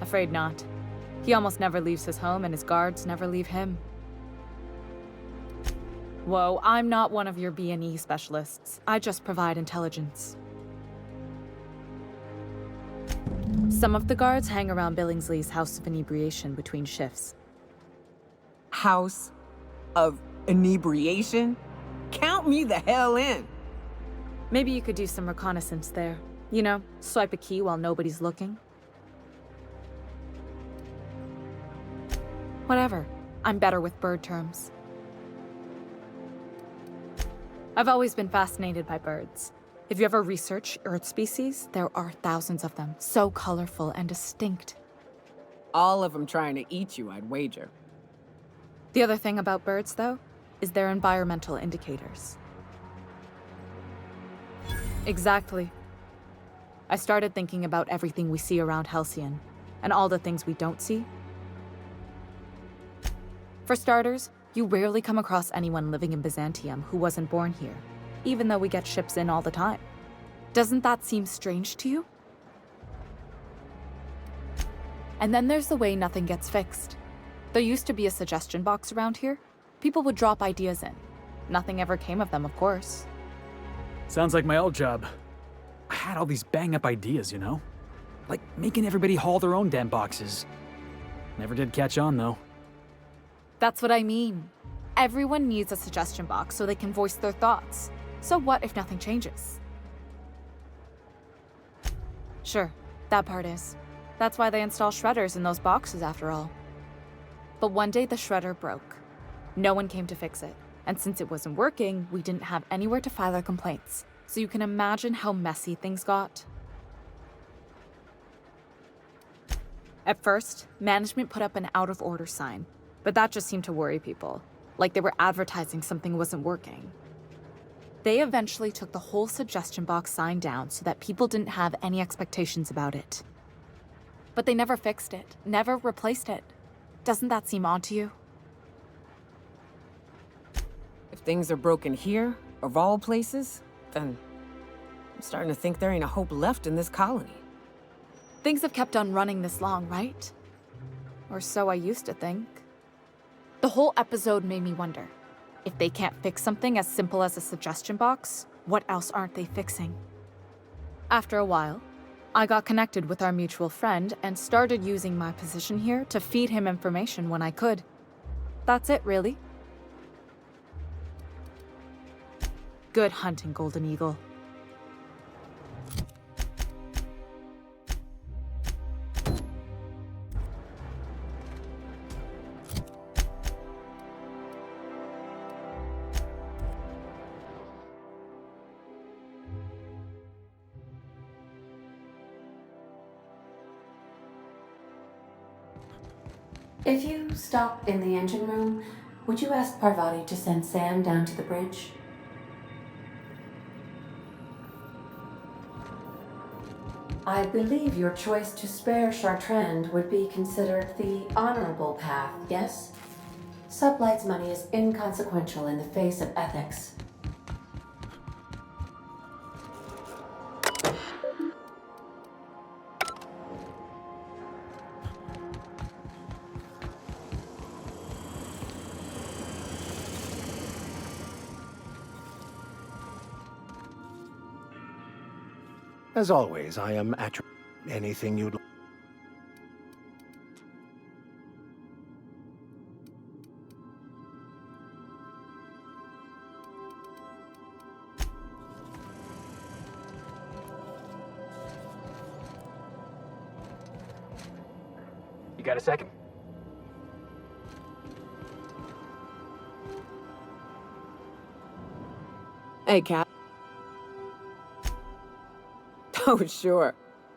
Afraid not. He almost never leaves his home, and his guards never leave him. Whoa, I'm not one of your B&E specialists. I just provide intelligence. Some of the guards hang around Billingsley's House of Inebriation between shifts. House of Inebriation? Count me the hell in! Maybe you could do some reconnaissance there. You know, swipe a key while nobody's looking. Whatever. I'm better with bird terms. I've always been fascinated by birds. If you ever research Earth species, there are thousands of them, so colorful and distinct. All of them trying to eat you, I'd wager. The other thing about birds, though, is their environmental indicators. Exactly. I started thinking about everything we see around Halcyon, and all the things we don't see. For starters, you rarely come across anyone living in Byzantium who wasn't born here, even though we get ships in all the time. Doesn't that seem strange to you? And then there's the way nothing gets fixed. There used to be a suggestion box around here. People would drop ideas in. Nothing ever came of them, of course. Sounds like my old job. I had all these bang-up ideas, you know? Like making everybody haul their own damn boxes. Never did catch on, though. That's what I mean. Everyone needs a suggestion box so they can voice their thoughts. So what if nothing changes? Sure, that part is. That's why they install shredders in those boxes, after all. But one day the shredder broke. No one came to fix it. And since it wasn't working, we didn't have anywhere to file our complaints. So you can imagine how messy things got. At first, management put up an out-of-order sign, but that just seemed to worry people, like they were advertising something wasn't working. They eventually took the whole suggestion box sign down so that people didn't have any expectations about it. But they never fixed it, never replaced it. Doesn't that seem odd to you? If things are broken here, of all places, then I'm starting to think there ain't a hope left in this colony. Things have kept on running this long, right? Or so I used to think. The whole episode made me wonder, if they can't fix something as simple as a suggestion box, what else aren't they fixing? After a while, I got connected with our mutual friend and started using my position here to feed him information when I could. That's it, really. Good hunting, Golden Eagle. If you stop in the engine room, would you ask Parvati to send Sam down to the bridge? I believe your choice to spare Chartrand would be considered the honorable path, yes? Sublight's money is inconsequential in the face of ethics. As always, I am at your... anything you'd like. You got a second? Hey, Cap. Oh, sure.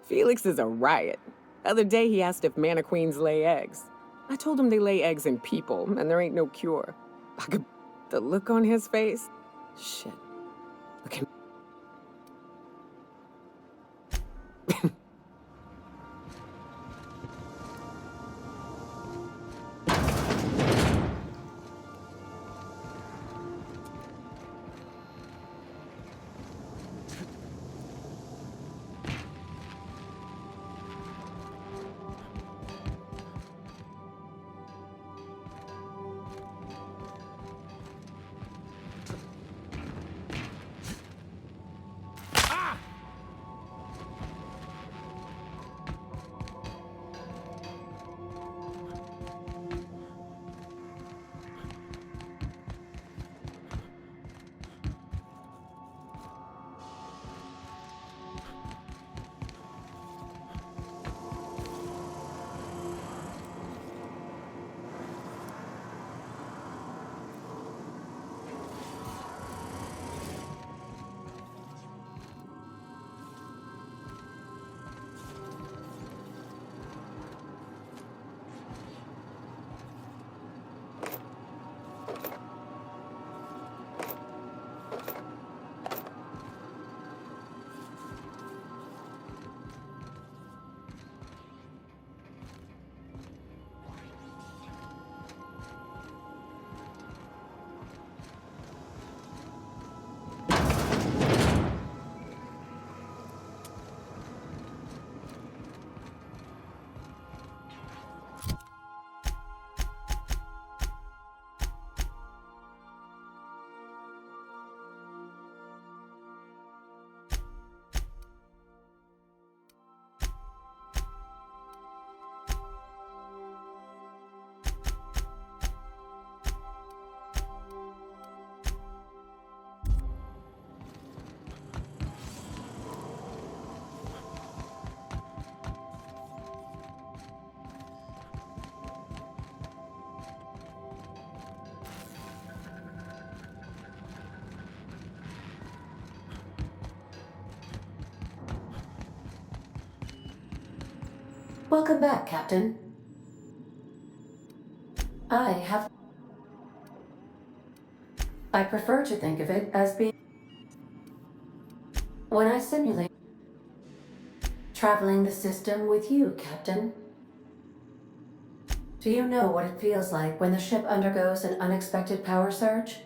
Felix is a riot. The other day he asked if mana queens lay eggs. I told him they lay eggs in people, and there ain't no cure. The look on his face? Shit. Look at... Welcome back, Captain. I prefer to think of it as being... When I simulate... Traveling the system with you, Captain. Do you know what it feels like when the ship undergoes an unexpected power surge?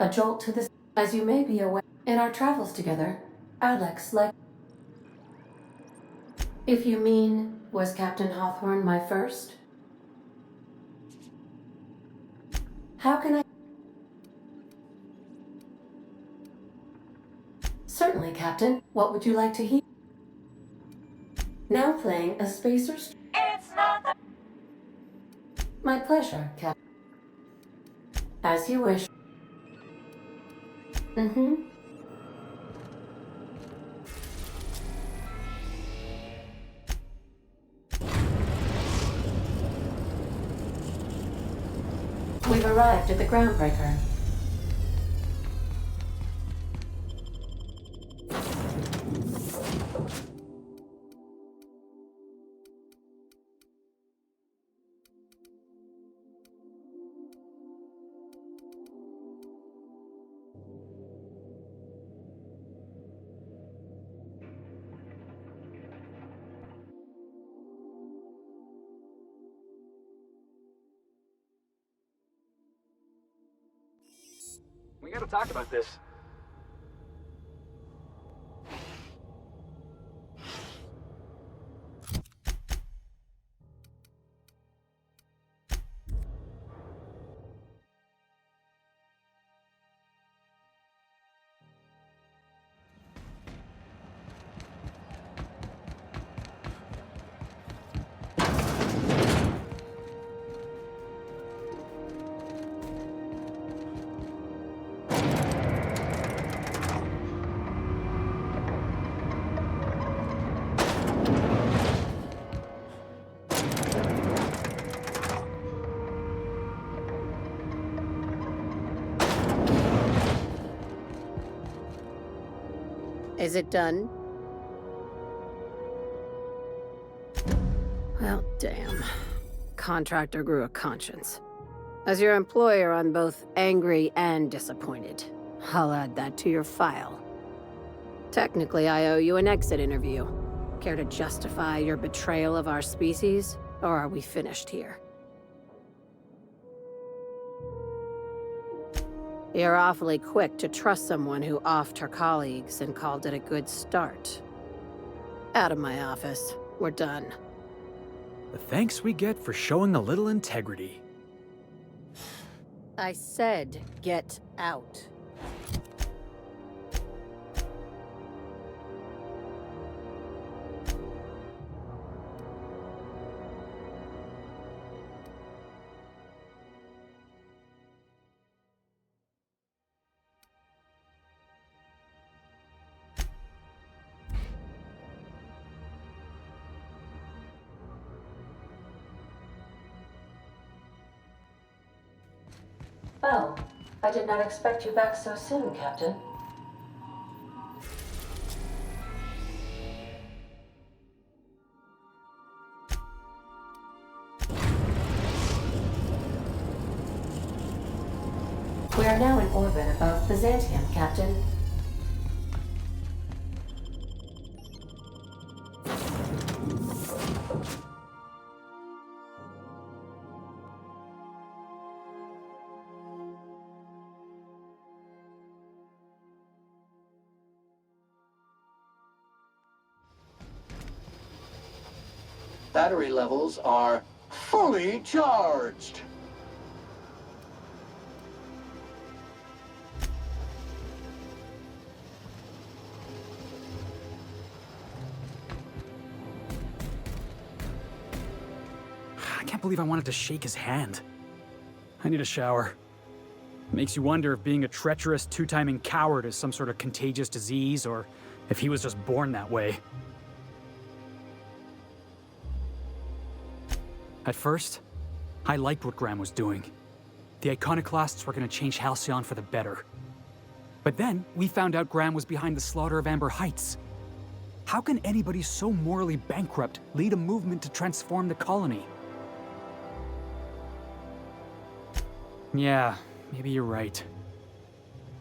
A jolt to the... As you may be aware, in our travels together, Alex, like... If you mean, was Captain Hawthorne my first? How can I... Certainly, Captain. What would you like to hear? Now playing a spacer... It's not the... My pleasure, Captain. As you wish. Mm-hmm. We've arrived at the groundbreaker. We gotta talk about this. Is it done? Well, damn. Contractor grew a conscience. As your employer, I'm both angry and disappointed. I'll add that to your file. Technically, I owe you an exit interview. Care to justify your betrayal of our species, or are we finished here? You're awfully quick to trust someone who offed her colleagues and called it a good start. Out of my office. We're done. The thanks we get for showing a little integrity. I said, get out. Well, I did not expect you back so soon, Captain. We are now in orbit above Byzantium, Captain. Battery levels are fully charged. I can't believe I wanted to shake his hand. I need a shower. Makes you wonder if being a treacherous, two-timing coward is some sort of contagious disease, or if he was just born that way. At first, I liked what Graham was doing. The Iconoclasts were going to change Halcyon for the better. But then, we found out Graham was behind the slaughter of Amber Heights. How can anybody so morally bankrupt lead a movement to transform the colony? Yeah, maybe you're right.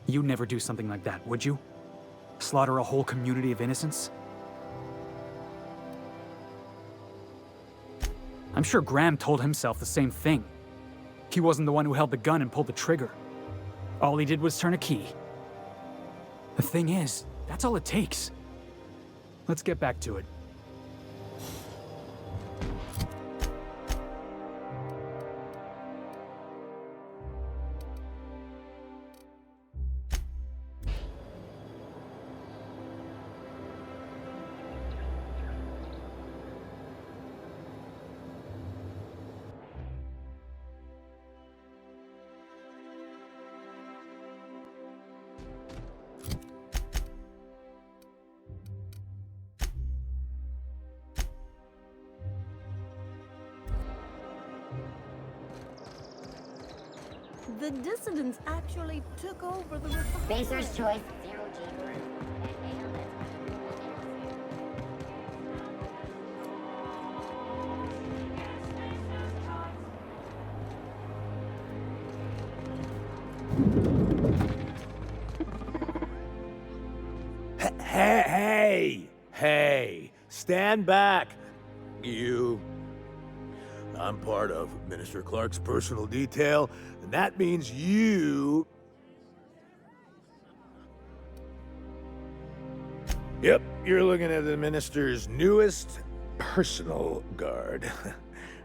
You'd never do something like that, would you? Slaughter a whole community of innocents? I'm sure Graham told himself the same thing. He wasn't the one who held the gun and pulled the trigger. All he did was turn a key. The thing is, that's all it takes. Let's get back to it. The dissidents actually took over the Republic. Spacer's Choice, 0G Brew, and ale that's Hey! Stand back, you. I'm part of Minister Clark's personal detail, and that means you... Yep, you're looking at the Minister's newest personal guard.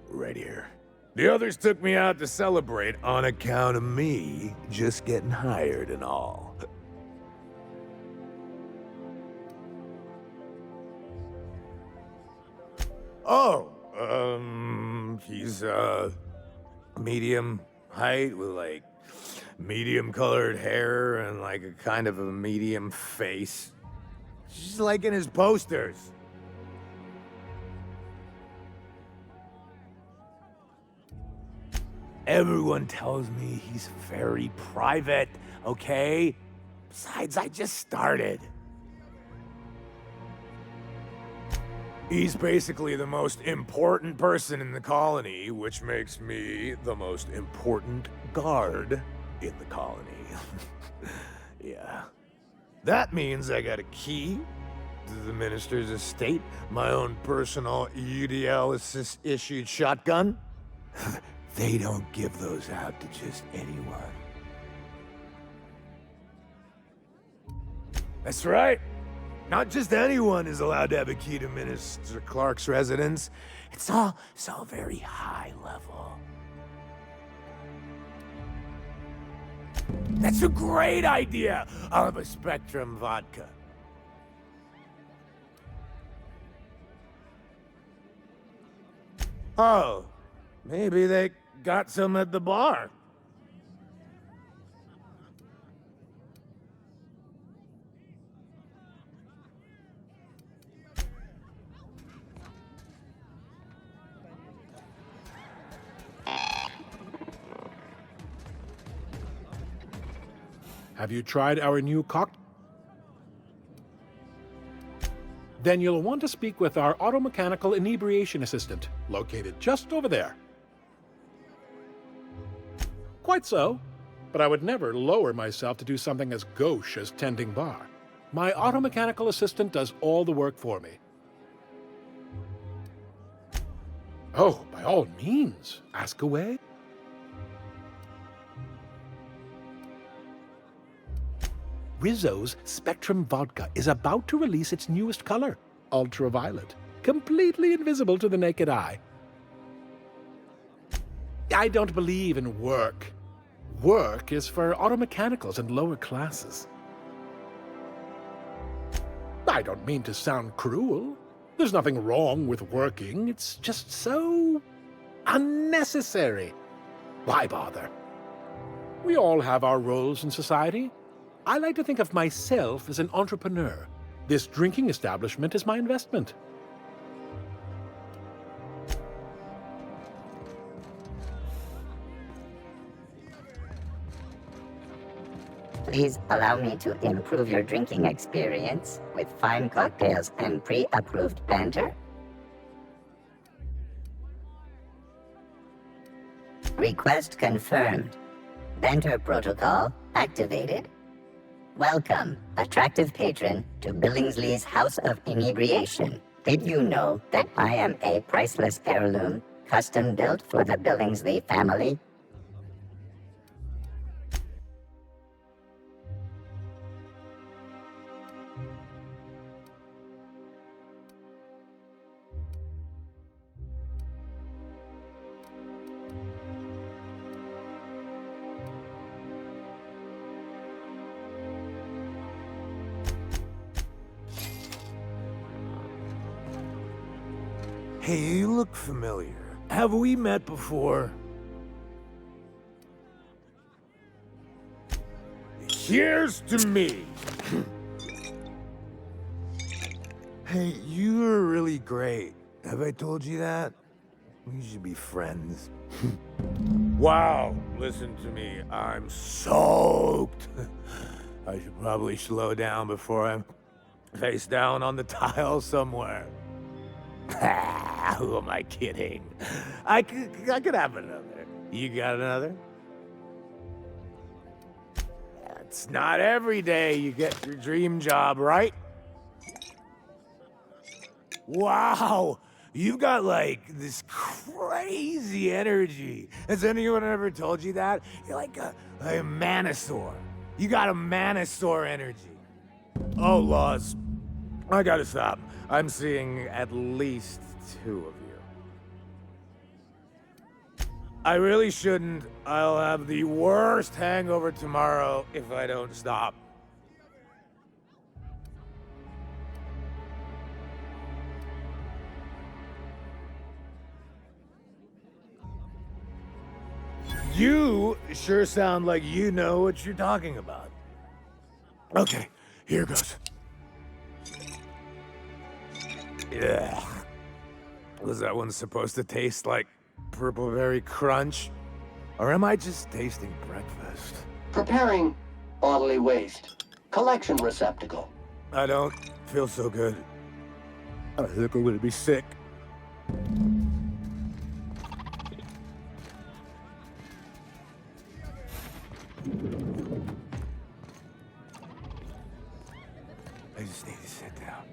Right here. The others took me out to celebrate on account of me just getting hired and all. Oh, he's, medium height with, like, medium-colored hair and, like, a kind of a medium face. Just like in his posters. Everyone tells me he's very private, okay? Besides, I just started. He's basically the most important person in the colony, which makes me the most important guard in the colony. Yeah. That means I got a key to the Minister's estate, my own personal UDL-issued shotgun. They don't give those out to just anyone. That's right. Not just anyone is allowed to have a key to Minister Clark's residence. It's all very high level. That's a great idea! I'll have a Spectrum vodka. Oh, maybe they got some at the bar. Have you tried our new cocktail? Then you'll want to speak with our automechanical inebriation assistant, located just over there. Quite so, but I would never lower myself to do something as gauche as tending bar. My automechanical assistant does all the work for me. Oh, by all means, ask away. Rizzo's Spectrum Vodka is about to release its newest color, ultraviolet, completely invisible to the naked eye. I don't believe in work. Work is for automechanicals and lower classes. I don't mean to sound cruel. There's nothing wrong with working. It's just so unnecessary. Why bother? We all have our roles in society. I like to think of myself as an entrepreneur. This drinking establishment is my investment. Please allow me to improve your drinking experience with fine cocktails and pre-approved banter. Request confirmed. Banter protocol activated. Welcome, attractive patron, to Billingsley's House of Inebriation. Did you know that I am a priceless heirloom, custom built for the Billingsley family? Hey, you look familiar. Have we met before? Here's to me. Hey, you're really great. Have I told you that? We should be friends. Wow, listen to me. I'm soaked. I should probably slow down before I'm face down on the tile somewhere. Who am I kidding? I could have another. You got another? It's not every day you get your dream job, right? Wow, you've got like this crazy energy. Has anyone ever told you that? You're like a manosaur. You got a manosaur energy. Oh, Laws, I gotta stop. I'm seeing at least 2 of you. I really shouldn't. I'll have the worst hangover tomorrow if I don't stop. You sure sound like you know what you're talking about. Okay, here goes. Yeah. Was that one supposed to taste like purple berry crunch? Or am I just tasting breakfast? Preparing bodily waste. Collection receptacle. I don't feel so good. I think I'm gonna be sick. I just need to sit down.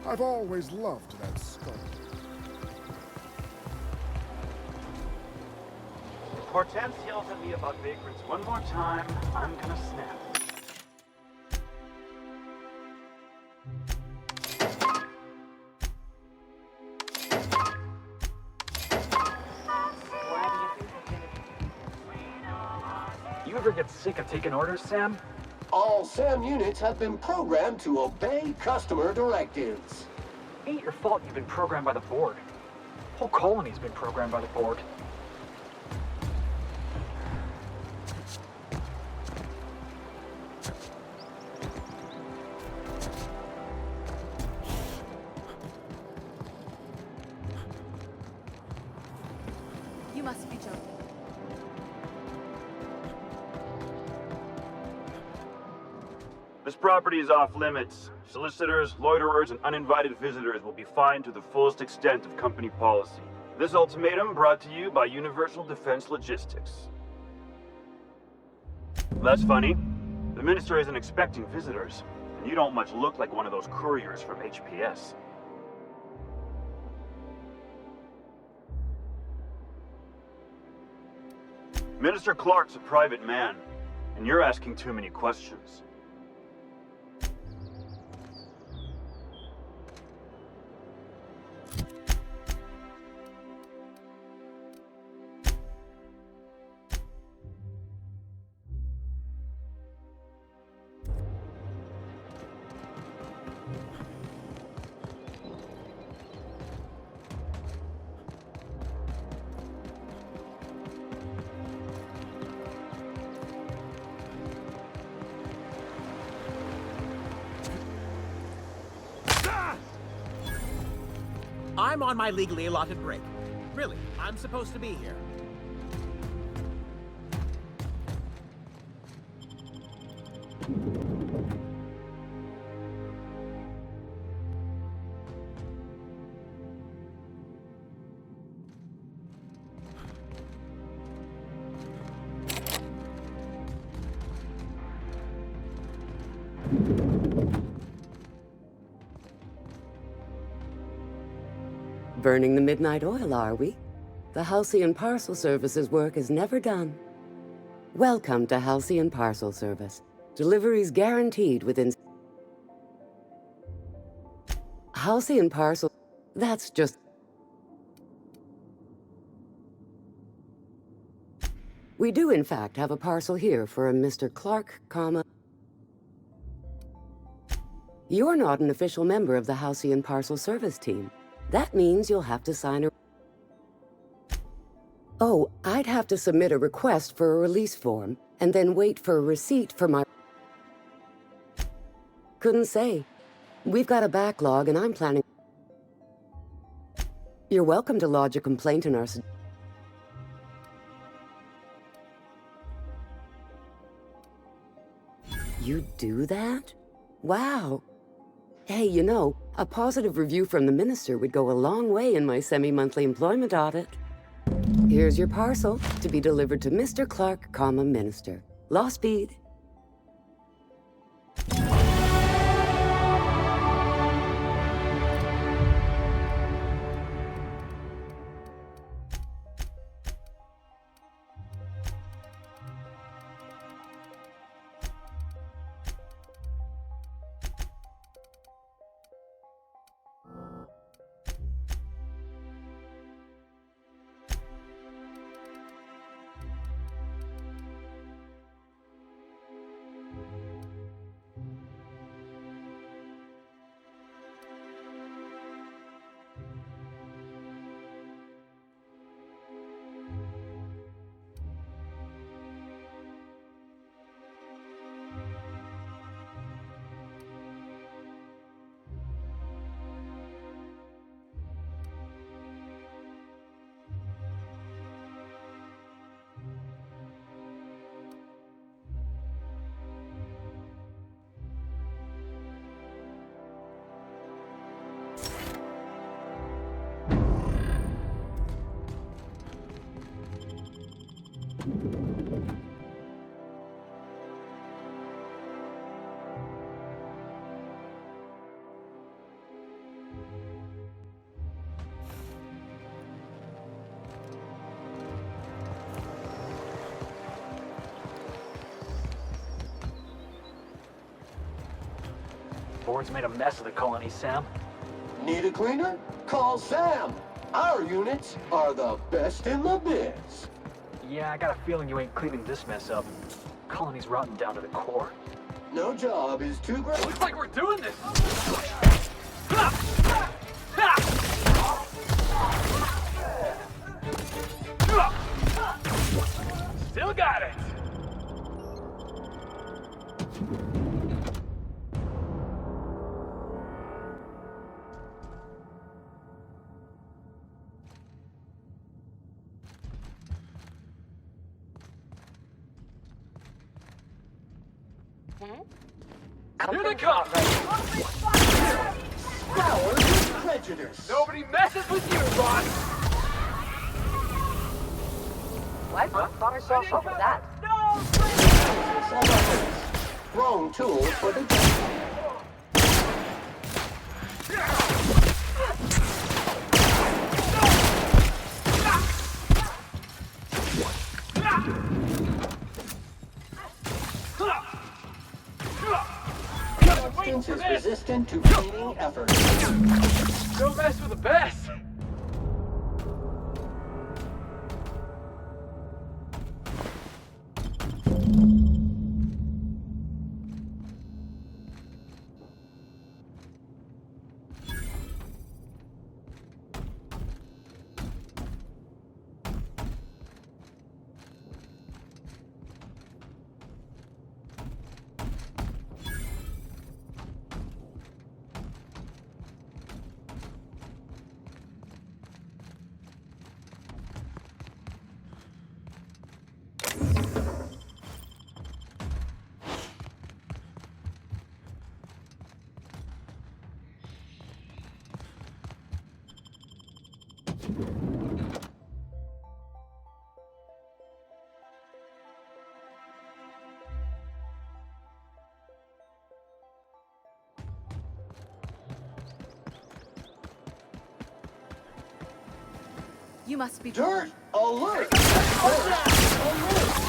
I've always loved that skull. Hortense yells at me about vagrants one more time, I'm gonna snap. You ever get sick of taking orders, Sam? All SAM units have been programmed to obey customer directives. Ain't your fault you've been programmed by the board. Whole colony's been programmed by the board. You must be joking. This property is off limits. Solicitors, loiterers, and uninvited visitors will be fined to the fullest extent of company policy. This ultimatum brought to you by Universal Defense Logistics. That's funny. The minister isn't expecting visitors, and you don't much look like one of those couriers from HPS. Minister Clark's a private man, and you're asking too many questions. I'm on my legally allotted break. Really, I'm supposed to be here. Burning the midnight oil, are we? The Halcyon Parcel Service's work is never done. Welcome to Halcyon Parcel Service. Deliveries guaranteed within... Halcyon Parcel... That's just... We do, in fact, have a parcel here for a Mr. Clark, comma... You're not an official member of the Halcyon Parcel Service team. That means you'll have to sign a... Oh, I'd have to submit a request for a release form, and then wait for a receipt for my... Couldn't say. We've got a backlog, and I'm planning... You're welcome to lodge a complaint in our... You do that? Wow. Hey, you know, a positive review from the minister would go a long way in my semi-monthly employment audit. Here's your parcel to be delivered to Mr. Clark, comma, Minister. Law speed. Board's made a mess of the colony, Sam. Need a cleaner? Call Sam. Our units are the best in the biz. Yeah, I got a feeling you ain't cleaning this mess up. Colony's rotten down to the core. No job is too great. Looks like we're doing this! Still got it! Here they come! Flowers with prejudice. Nobody messes with you, Ron! What? Thought I saw something with that. Wrong tool for the Substance is resistant to cleaning effort. Don't mess with the best! You must be... Dirt alert! Dirt alert!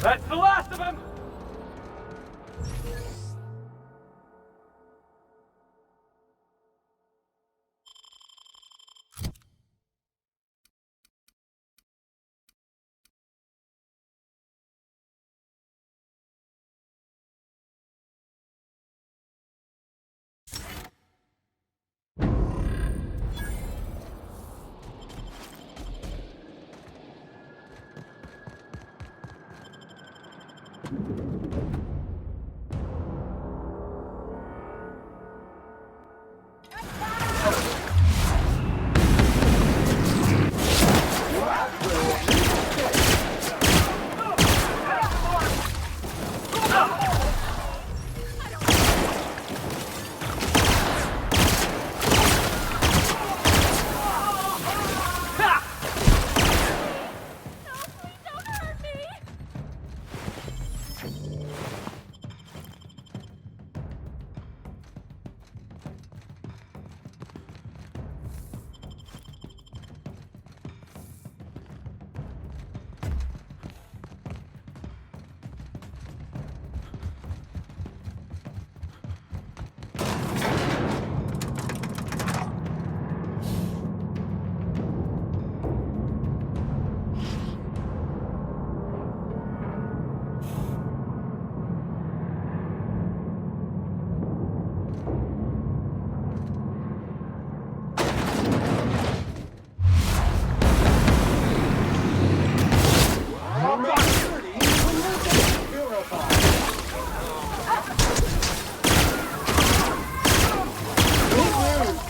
That's the last of them!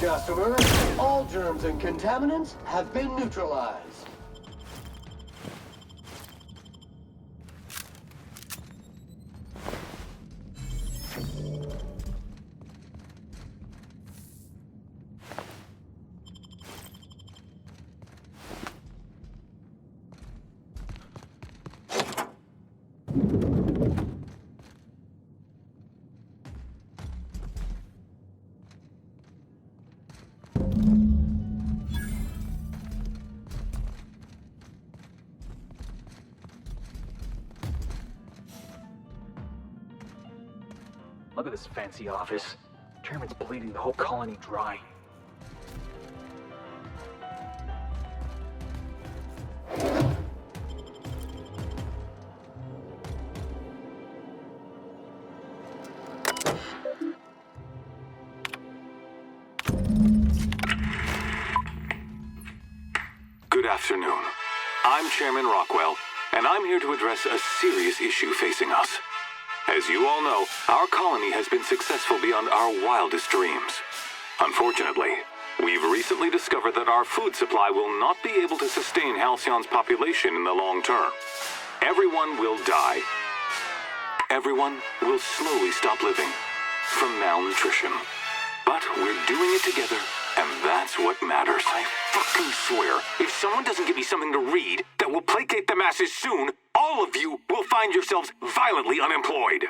Customer, all germs and contaminants have been neutralized. Look at this fancy office. Chairman's bleeding the whole colony dry. Good afternoon. I'm Chairman Rockwell, and I'm here to address a serious issue facing us. As you all know, our colony has been successful beyond our wildest dreams. Unfortunately, we've recently discovered that our food supply will not be able to sustain Halcyon's population in the long term. Everyone will die. Everyone will slowly stop living from malnutrition. But we're doing it together, and that's what matters. I fucking swear, if someone doesn't give me something to read that will placate the masses soon, all of you will find yourselves violently unemployed.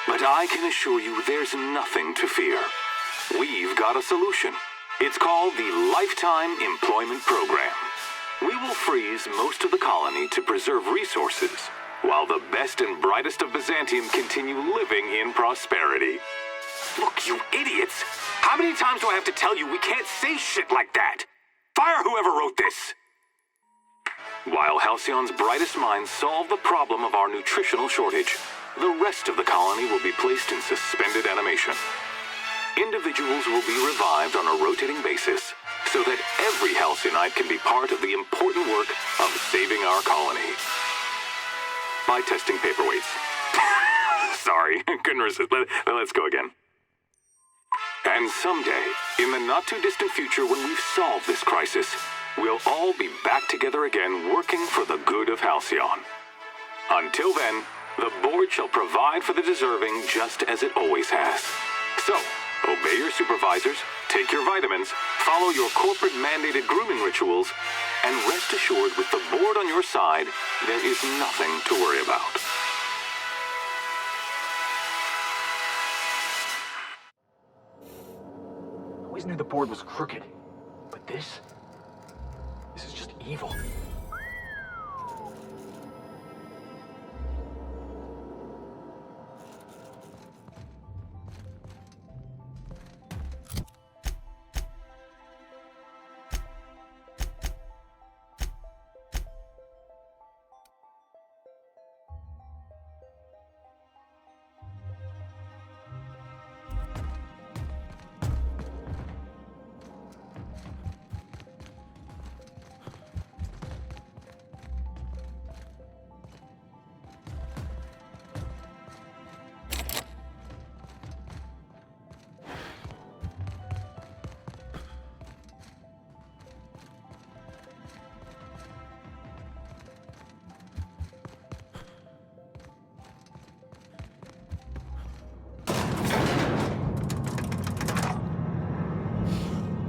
But I can assure you there's nothing to fear. We've got a solution. It's called the Lifetime Employment Program. We will freeze most of the colony to preserve resources, while the best and brightest of Byzantium continue living in prosperity. Look, you idiots! How many times do I have to tell you we can't say shit like that? Fire whoever wrote this! While Halcyon's brightest minds solve the problem of our nutritional shortage, the rest of the colony will be placed in suspended animation. Individuals will be revived on a rotating basis, so that every Halcyonite can be part of the important work of saving our colony. By testing paperweights. Sorry, couldn't resist. Let's go again. And someday, in the not-too-distant future when we've solved this crisis, we'll all be back together again working for the good of Halcyon. Until then, the board shall provide for the deserving just as it always has. So, obey your supervisors, take your vitamins, follow your corporate-mandated grooming rituals, and rest assured with the board on your side, there is nothing to worry about. I always knew the board was crooked, but this is just evil.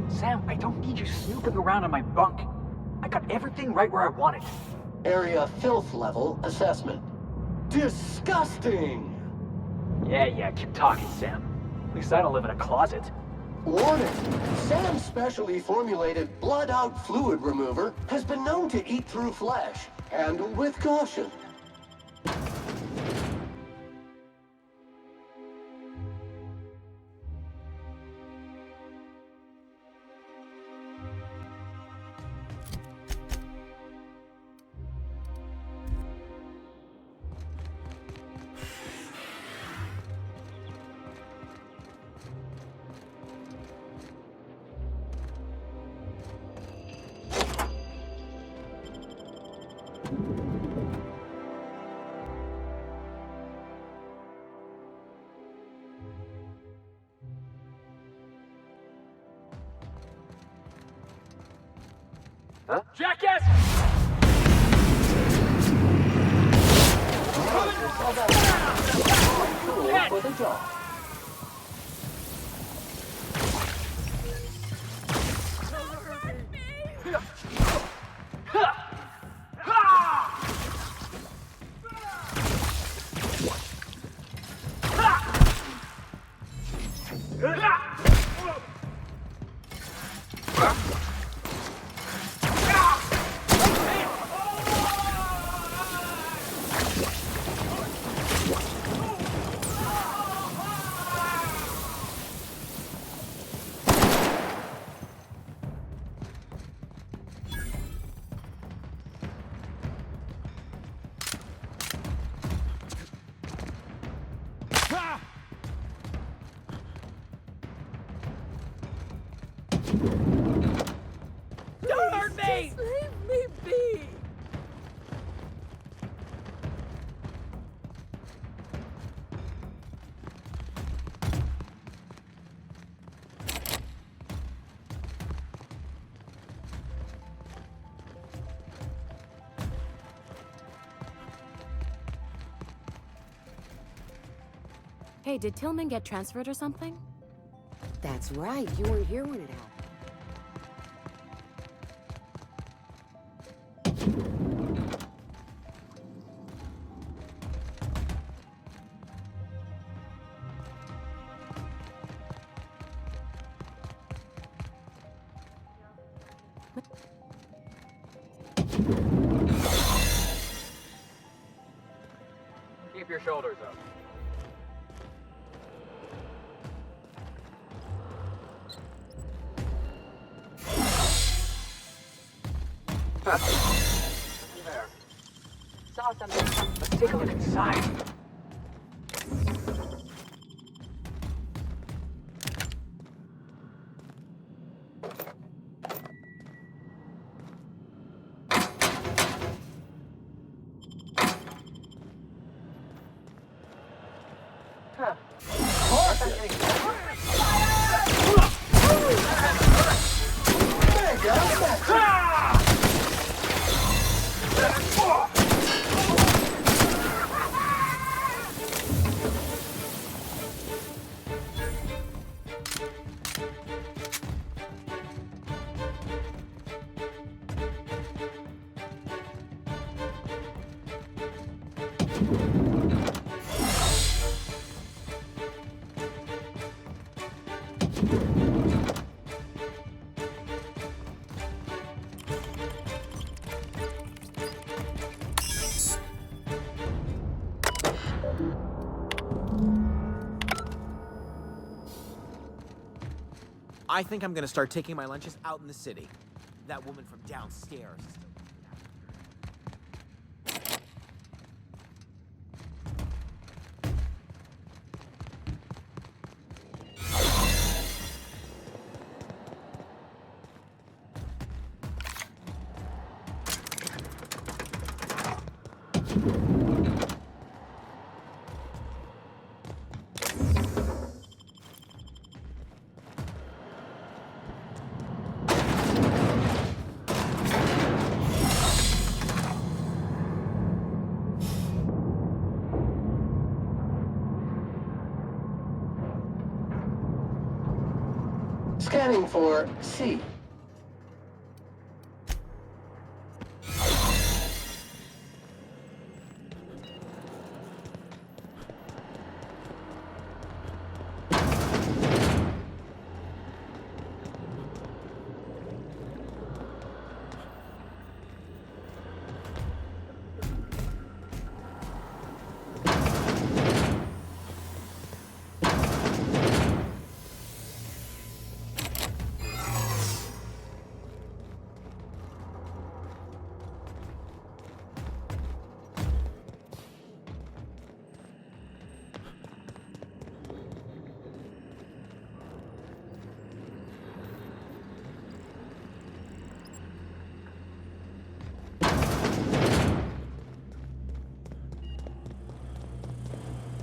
Sam, I don't need you snooping around on my bunk. I got everything right where I want it. Area filth level assessment. Disgusting! Yeah, keep talking, Sam. At least I don't live in a closet. Warning! Sam's specially formulated blood-out fluid remover has been known to eat through flesh. Handle with caution. Huh? Jackass! For the job. Don't hurt me! Just leave me be! Hey, did Tillman get transferred or something? That's right. You weren't here when it happened. keep your shoulders up. There. Saw something. Let's take a look inside. Huh. I think I'm gonna start taking my lunches out in the city. That woman from downstairs is still... Scanning for C.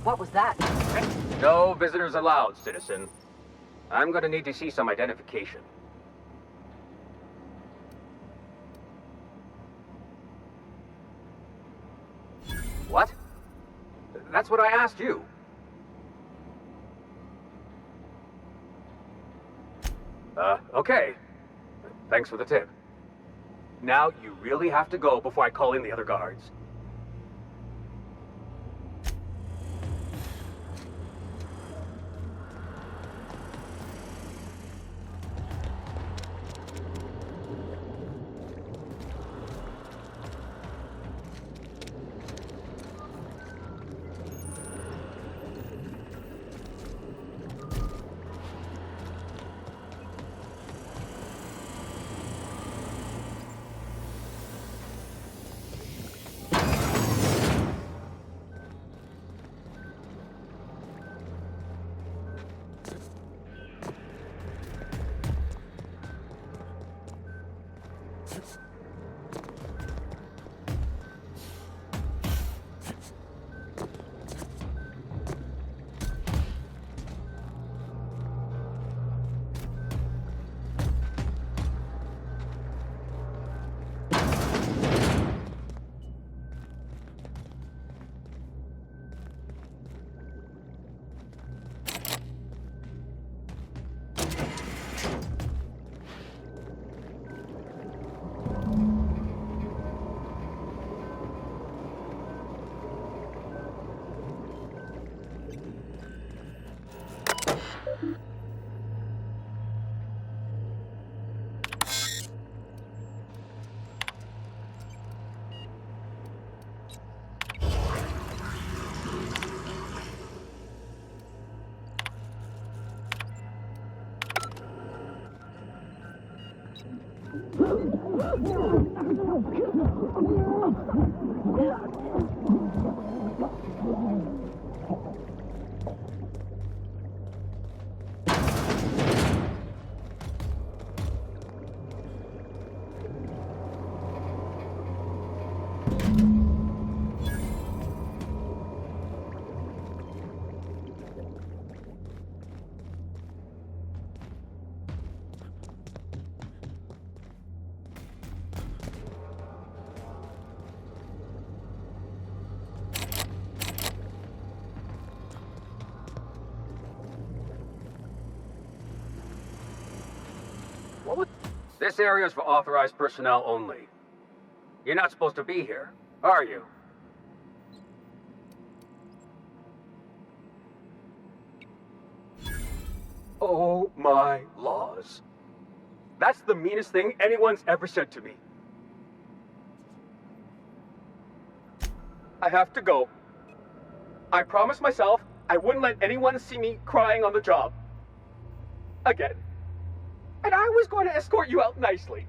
What was that? No visitors allowed, citizen. I'm gonna need to see some identification. What? That's what I asked you. Okay. Thanks for the tip. Now you really have to go before I call in the other guards. This area is for authorized personnel only. You're not supposed to be here, are you? Oh my laws. That's the meanest thing anyone's ever said to me. I have to go. I promised myself I wouldn't let anyone see me crying on the job. Again. And I was going to escort you out nicely.